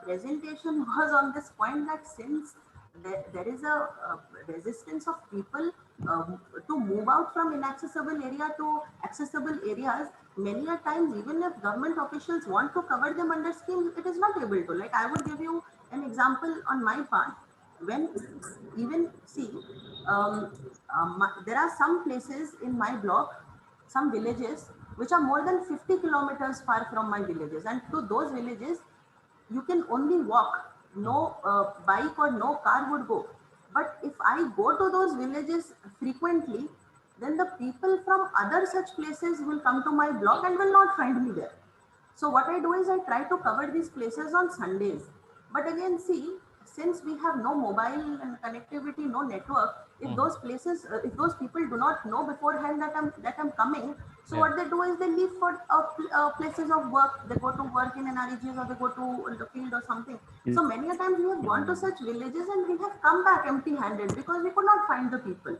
presentation was on this point that since there is a resistance of people to move out from inaccessible area to accessible areas, many a times even if government officials want to cover them under schemes, it is not able to. Like I would give you an example on my part. When even see, there are some places in my block, some villages which are more than 50 kilometers far from my villages, and to those villages you can only walk, no bike or no car would go. But if I go to those villages frequently, then the people from other such places will come to my block and will not find me there. So what I do is I try to cover these places on Sundays. But again, see, since we have no mobile and connectivity, no network, if those places, if those people do not know beforehand that I'm coming, so what they do is they leave for places of work. They go to work in NREGs or they go to the field or something. So many a times we have gone to such villages and we have come back empty-handed because we could not find the people.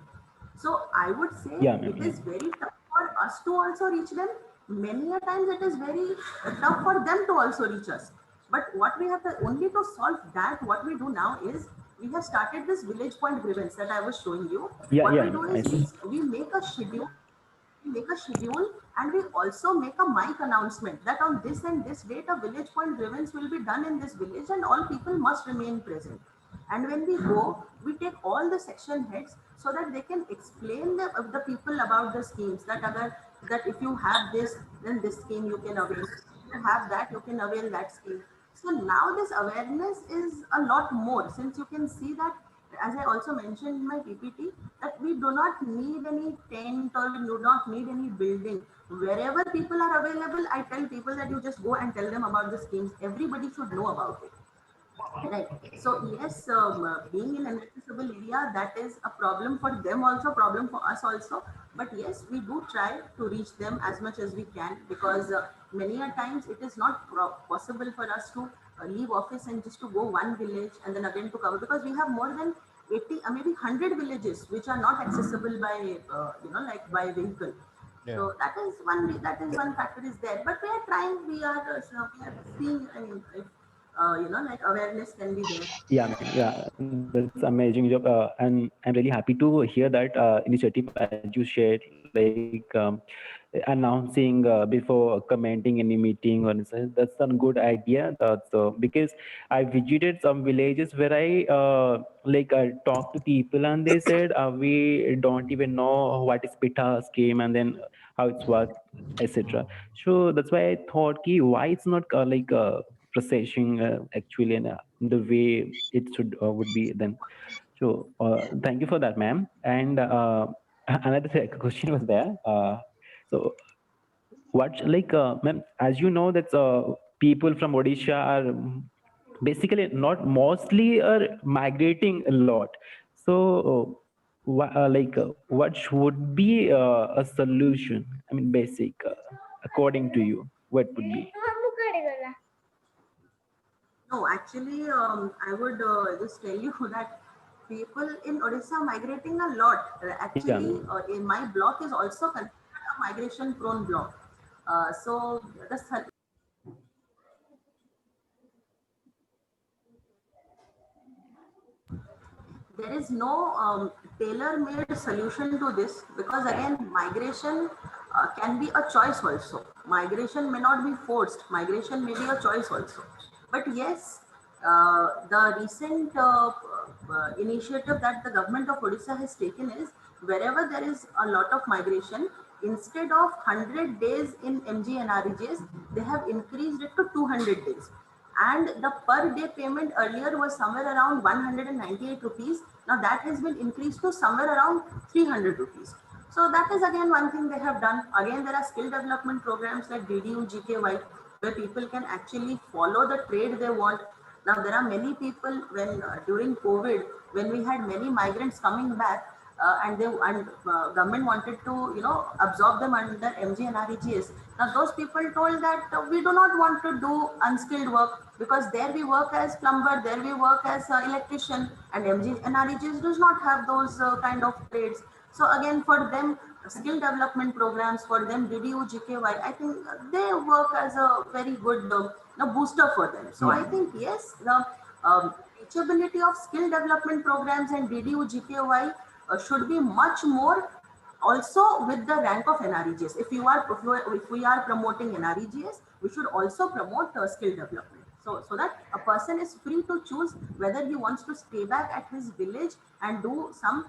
So I would say Yeah, ma'am, it is very tough for us to also reach them. Many a times it is very tough for them to also reach us. But what we have to, only to solve that, what we do now is we have started this village point grievance that I was showing you. Yeah, What yeah, we do I is see. we make a schedule. We make a schedule and we also make a mic announcement that on this and this date a village point grievance will be done in this village and all people must remain present. And when we go, we take all the section heads so that they can explain the people about the schemes that if you have this, then this scheme you can avail. If you have that, you can avail that scheme. So now this awareness is a lot more, since you can see that, as I also mentioned in my PPT, that we do not need any tent or we do not need any building. Wherever people are available, I tell people that you just go and tell them about the schemes. Everybody should know about it. Right. So yes, being in an inaccessible area, that is a problem for them also, problem for us also. But yes, we do try to reach them as much as we can, because many a times it is not possible for us to leave office and just to go one village and then again to cover, because we have more than 80, maybe 100 villages which are not accessible by, like by vehicle. So that is one factor is there. But we are trying. We are seeing. I mean, if, like awareness can be there. Yeah, ma'am. Yeah, that's amazing job, and I'm really happy to hear that initiative as you shared, like announcing before commenting any meeting or anything. That's a good idea. So because I visited some villages where I talked to people and they said we don't even know what is PITA scheme and then how it's work, etc. So that's why I thought, why it's not processing actually in the way it should would be then. So thank you for that, ma'am. And another question was there. So what ma'am, as you know that people from Odisha are basically not mostly are migrating a lot. So what should be a solution? I mean, basic according to you, what would be? No, actually, I would just tell you that people in Odisha migrating a lot. Yeah, Actually, ma'am. in my block is also considered a migration-prone block. So the there is no tailor-made solution to this, because again migration can be a choice also. Migration may not be forced, migration may be a choice also. But yes, the recent initiative that the government of Odisha has taken is, wherever there is a lot of migration, instead of 100 days in MGNREGs, they have increased it to 200 days. And the per day payment earlier was somewhere around 198 rupees. Now that has been increased to somewhere around 300 rupees. So that is again one thing they have done. Again, there are skill development programs like DDU GKY, where people can actually follow the trade they want. Now there are many people, when during COVID, when we had many migrants coming back, and government wanted to absorb them under MGNREGs. Now those people told that we do not want to do unskilled work, because there we work as plumber, there we work as electrician, and MGNREGs does not have those kind of trades. So again, for them, skill development programs, for them DDU GKY, I think they work as a very good booster for them. So I think yes, the reachability of skill development programs and DDU GKY should be much more, also with the rank of NREGs. If we are promoting NREGs, we should also promote skill development. So that a person is free to choose whether he wants to stay back at his village and do some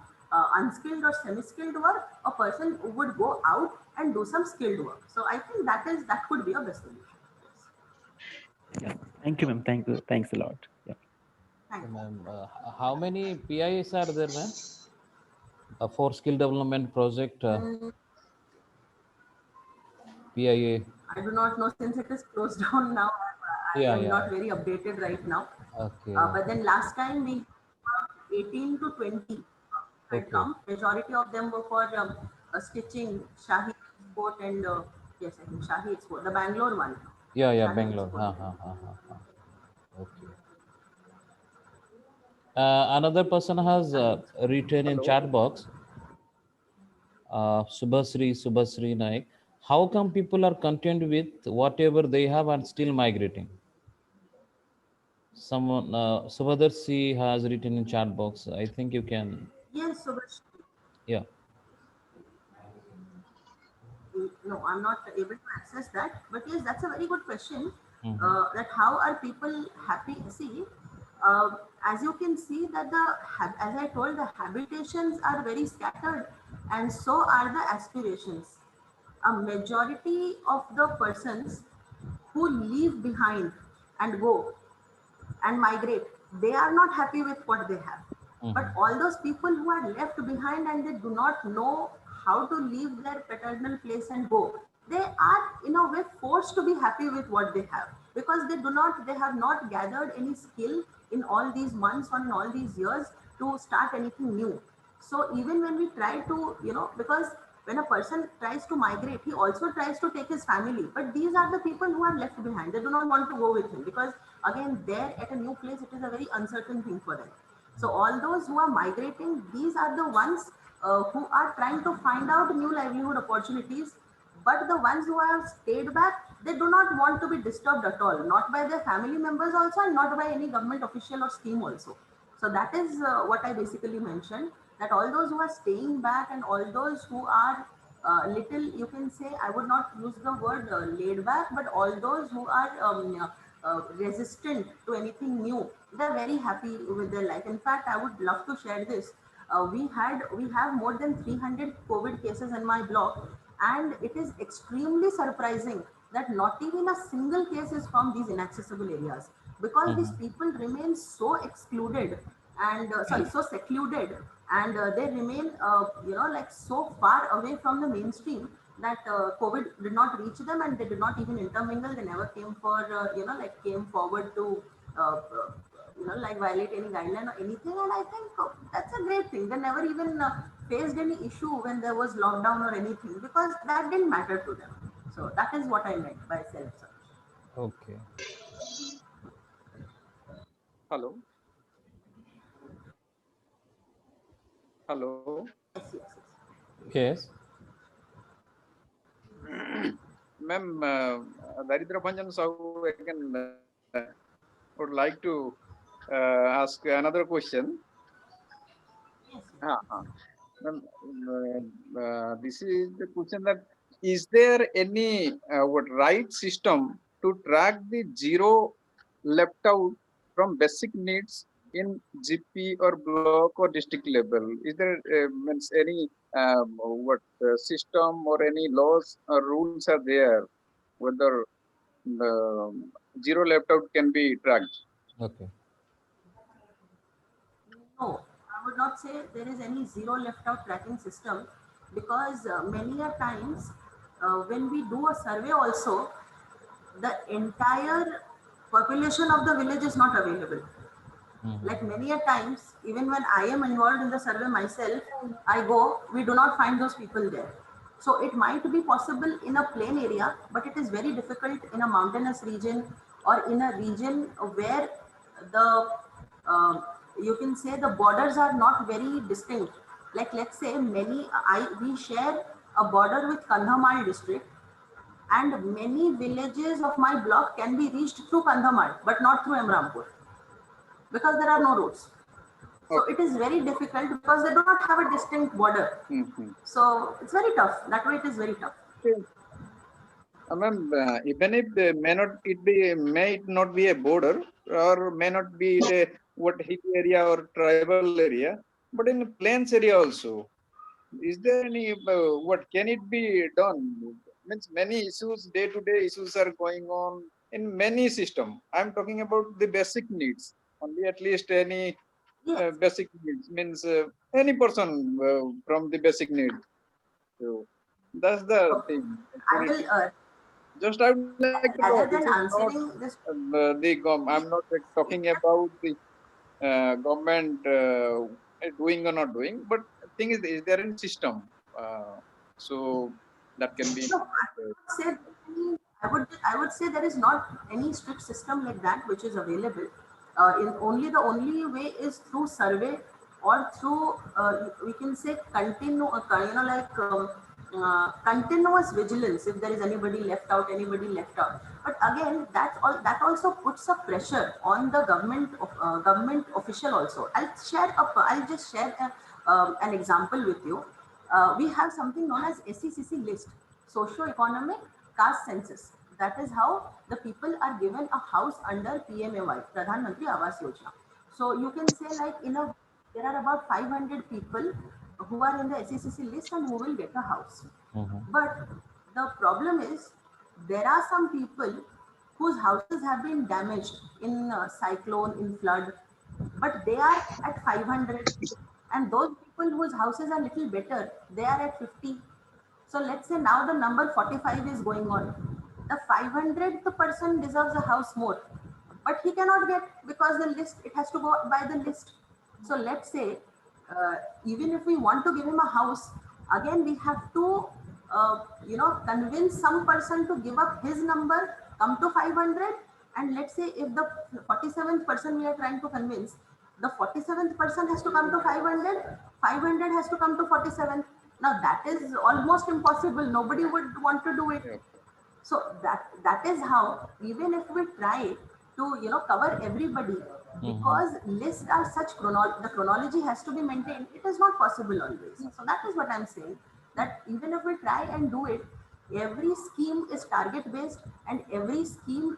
unskilled or semi-skilled work. A person would go out and do some skilled work. So I think that could be a best solution. Yeah. Thank you, ma'am. Thank you. Thanks a lot. Yeah. Thank you. Ma'am, how many PIs are there, ma'am? For skill development project, PIA. I do not know since it is closed down now. I Yeah, am yeah. not very updated right now. Okay. But then last time we 18 to 20 had Okay. come. Majority of them were for stitching, Shahi Export and yes, I think Shahi Export, the Bangalore one. Yeah, yeah, Shahi Bangalore. Export. Okay. Another person has written in Hello. chat box, Subhasri Naik. How come people are content with whatever they have and still migrating? Someone, Subhadarshi has written in chat box. I think you can, Yes, Subhash. yeah. No, I'm not able to access that. But yes, that's a very good question. Mhm. That how are people happy? See, uh, as you can see that as I told, the habitations are very scattered, and so are the aspirations. A majority of the persons who leave behind and go and migrate, they are not happy with what they have. But Mhm. all those people who are left behind and they do not know how to leave their paternal place and go, they are in a way forced to be happy with what they have, because they have not gathered any skill in all these months or in all these years to start anything new. So even when we try to, because when a person tries to migrate, he also tries to take his family. But these are the people who are left behind. They do not want to go with him because, again, there at a new place, it is a very uncertain thing for them. So all those who are migrating, these are the ones who are trying to find out new livelihood opportunities. But the ones who have stayed back, they do not want to be disturbed at all, not by their family members also, and not by any government official or scheme also. So that is what I basically mentioned, that all those who are staying back and all those who are little, you can say, I would not use the word laid back, but all those who are resistant to anything new, they're very happy with their life. In fact, I would love to share this. We have more than 300 COVID cases in my block, and it is extremely surprising that not even a single case is from these inaccessible areas, because these Mhm. people remain so excluded and so secluded, and they remain like so far away from the mainstream that COVID did not reach them, and they did not even intermingle. They never came for came forward to like violate any guideline or anything. And I think that's a great thing. They never even faced any issue when there was lockdown or anything, because that didn't matter to them. So that is what I meant by self-service. Okay. Hello. Hello. Yes, yes, yes. Yes. Ma'am, Daridra Bhanjan Sahu again would like to ask another question. Yes, Ah, ah. Ma'am, this is the question that is there any right system to track the zero left out from basic needs in GP or block or district level? Is there means any system or any laws or rules are there whether zero left out can be tracked? Okay. no, I would not say there is any zero left out tracking system, because many a times when we do a survey also, the entire population of the village is not available. Like many a times, even when I am involved in the survey myself, I go, we do not find those people there. So it might be possible in a plain area, but it is very difficult in a mountainous region or in a region where the you can say the borders are not very distinct. Like let's say we share a border with Kandhamal district, and many villages of my block can be reached through Kandhamal, but not through Emrampur, because there are no roads. So Okay. it is very difficult because they do not have a distinct border. Mhm. So it's very tough. That way it is very tough. Ma'am, even if may it not be a border or may not be a what hill area or tribal area, but in plains area also, is there any what can it be done? Means many issues, day to day issues are going on in many system. I'm talking about the basic needs. Only at least any Yes, basic needs means any person from the basic need. So that's the so thing. I Can it will be? Just I would like to know, Rather this than is not answering this, I'm not talking about the government doing or not doing, but thing is there any system? So that can be. no, say I would say there is not any strict system like that which is available. In only the only way is through survey or through we can say continuous vigilance if there is anybody left out, anybody left out. But again, that also puts a pressure on the government official also. I'll just share an example with you. We have something known as SECC list, socio-economic caste census. That is how the people are given a house under PMAY, Pradhan Mantri Awas Yojana. So you can say like there are about 500 people who are in the SECC list and who will get a house. But the problem is there are some people whose houses have been damaged in cyclone, in flood, but they are at 500, and those people whose houses are little better, they are at 50. So let's say now the number 45 is going on. The 500th person deserves a house more, but he cannot get because the list, it has to go by the list. So let's say, uh, even if we want to give him a house, again we have to, convince some person to give up his number, come to 500, and let's say if the 47th person we are trying to convince, the 47th person has to come to 500, 500 has to come to 47th. Now that is almost impossible. Nobody would want to do it. Yeah. So that is how, even if we try to cover everybody, because lists are such the chronology has to be maintained, it is not possible always. So that is what I'm saying, that even if we try and do it, every scheme is target based, and every scheme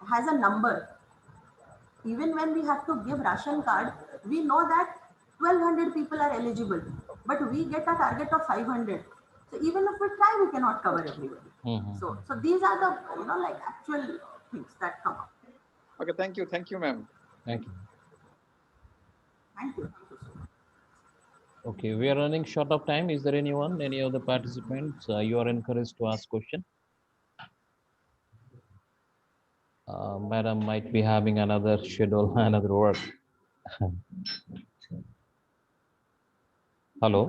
has a number. Even when we have to give ration card, we know that 1200 people are eligible, but we get a target of 500. So even if we try, we cannot cover everybody. So these are the like actual things that come up. Okay, thank you, ma'am. Thank you. Thank you so much. Okay, we are running short of time. Is there anyone, any of the participants? You are encouraged to ask question. Madam might be having another schedule, another work. Hello.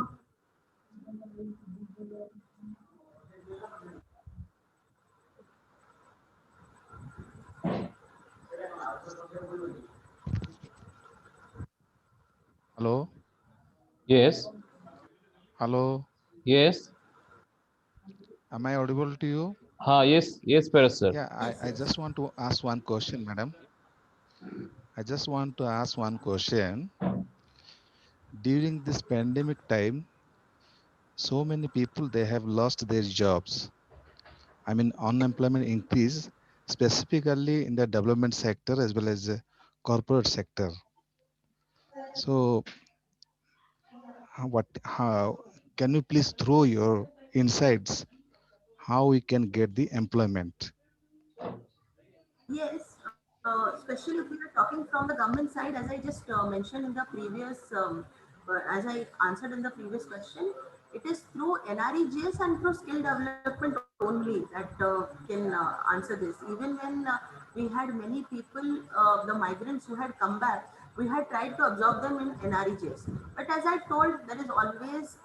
Hello, Yes. hello. Yes. Am I audible to you? Yes. Yes, Paras sir. Yeah, I just want to ask one question, madam. I just want to ask one question. During this pandemic time, so many people, they have lost their jobs. I mean, unemployment increase, specifically in the development sector as well as the corporate sector. So, how can you please throw your insights how we can get the employment? Yes, especially if we are talking from the government side, as I just mentioned in the previous, as I answered in the previous question, it is through NREGS and through skill development only that can answer this. Even when we had many people, the migrants who had come back, we had tried to absorb them in NREGS. But as I told, there is always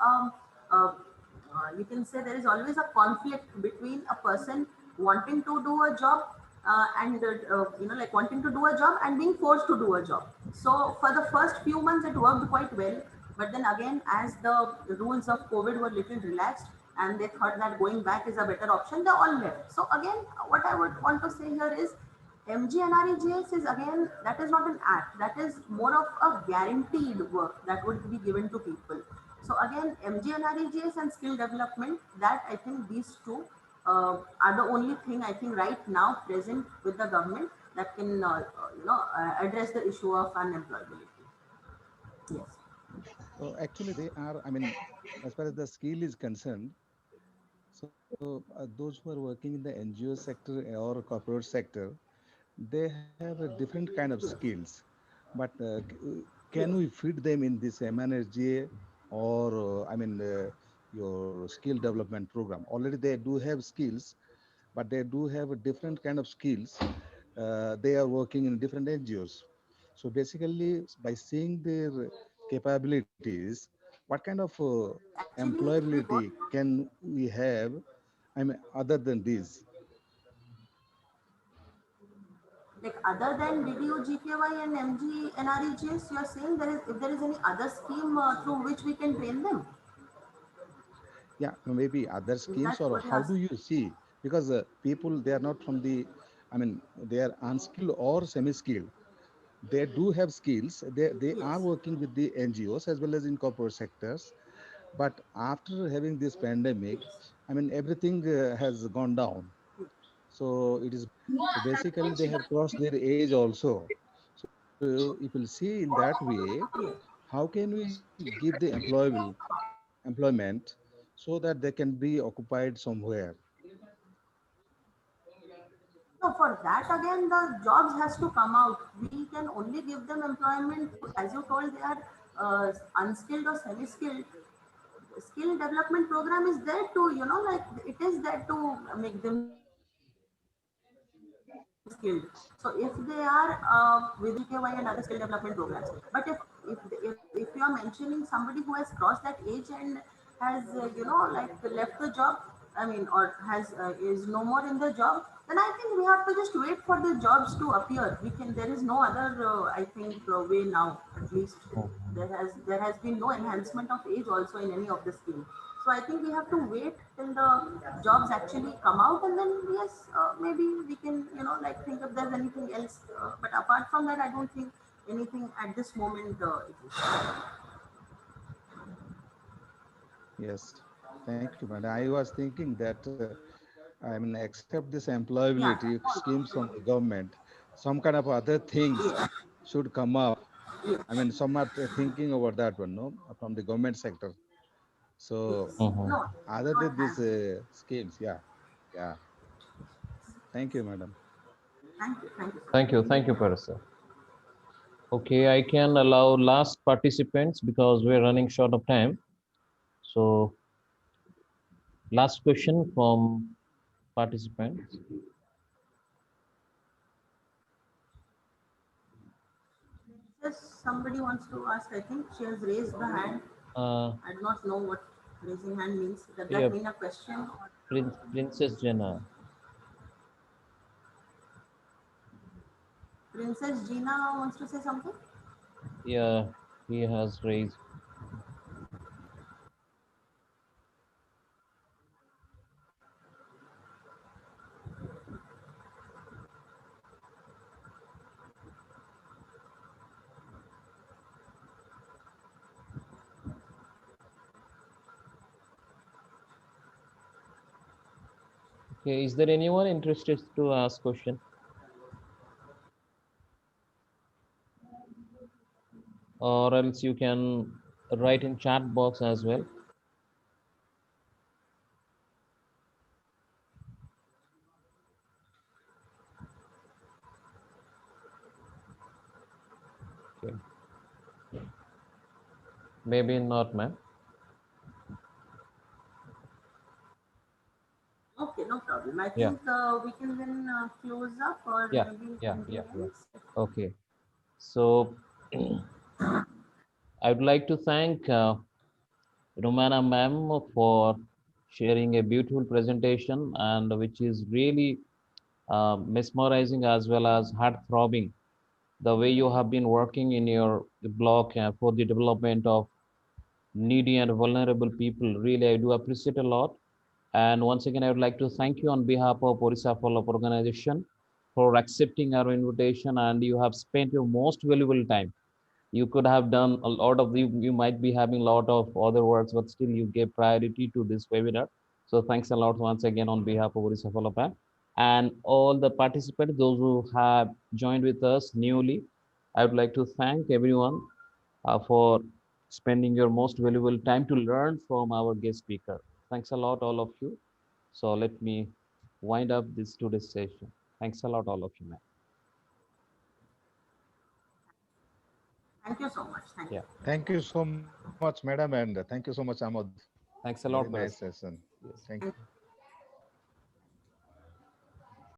you can say there is always a conflict between a person wanting to do a job and like wanting to do a job and being forced to do a job. So for the first few months it worked quite well, but then again, as the rules of COVID were little relaxed and they thought that going back is a better option, they all left. So again, what I would want to say here is MGNREGS is, again, that is not an act, that is more of a guaranteed work that would be given to people. So again, MGNREGS and skill development, that I think these two are the only thing I think right now present with the government that can address the issue of unemployability. Yes. So actually, they are, I mean, as far as the skill is concerned, so those who are working in the NGO sector or corporate sector, they have a different kind of skills. But can Yes. we feed them in this MNSGA or, your skill development program? Already they do have skills, but they do have a different kind of skills. They are working in different NGOs. So basically, by seeing their capabilities, what kind of Actually, wait, what? employability can we have? I mean, other than this, Like other than DDU, GKY and MG, NREGS, you are saying there is if there is any other scheme through which we can train them? yeah, maybe other Is schemes, that or what you how asked? do you see? Because people, they are not from the, I mean, they are unskilled or semi-skilled. They do have skills. They are Yes. working with the NGOs as well as in corporate sectors. But after having this pandemic, Yes. I mean, everything has gone down. So it is, so basically they have crossed their age also. So if you'll see in that way, Yes. how can we give the employment so that they can be occupied somewhere? So for that again, the jobs has to come out. We can only give them employment, as you told, they are unskilled or semi-skilled. Skill development program is there to, like it is there to make them skilled. So if they are within KY and other skill development programs, but if you are mentioning somebody who has crossed that age and has like left the job, I mean, or has is no more in the job, then I think we have to just wait for the jobs to appear. We can. There is no other, I think, way now. At least Mhm. there has been no enhancement of age also in any of the scheme. So I think we have to wait till the jobs actually come out, and then yes, maybe we can, like think if there's anything else. But apart from that, I don't think anything at this moment exists. Yes, thank you, madam. I was thinking that, I mean, except this Yeah. employability schemes from the government, some kind of other things Yes. should come up. Yes. I mean, some are thinking about that one, no, from the government sector. So Yes. Mhm. No, other not than these have. schemes, yeah, yeah. Thank you, madam. Thank you. Thank you, sir. Thank you, Parasa. Okay, I can allow last participants because we're running short of time. So, last question from participants. Yes, somebody wants to ask. I think she has raised the hand. Uh, I do not know what raising hand means. Does yeah, that mean a question? Or... Princess Jenna. Princess Gina wants to say something? Yeah, he has raised. Okay, is there anyone interested to ask question? Or else you can write in chat box as well. Okay. Maybe not, ma'am. Okay, no problem. I Yeah, think we can then close up, or yeah, maybe yeah, yeah, anything yeah. else. Okay. So I would like to thank Romana ma'am for sharing a beautiful presentation and which is really mesmerizing as well as heart throbbing. The way you have been working in your block for the development of needy and vulnerable people, really, I do appreciate a lot. And once again, I would like to thank you on behalf of Orissa Follow-up Organization for accepting our invitation. And you have spent your most valuable time. You could have done a lot of you might be having a lot of other works, but still you gave priority to this webinar. So thanks a lot once again on behalf of Orissa Follow-up and all the participants, those who have joined with us newly. I would like to thank everyone for spending your most valuable time to learn from our guest speaker. Thanks a lot, all of you. So let me wind up this today's session. Thanks a lot, all of you, man. Thank you so much. Thank Yeah. you. Thank you so much, madam, and thank you so much, Ahmad. Thanks a Very lot, nice Paras. session. Yes. Thank Thank you. you.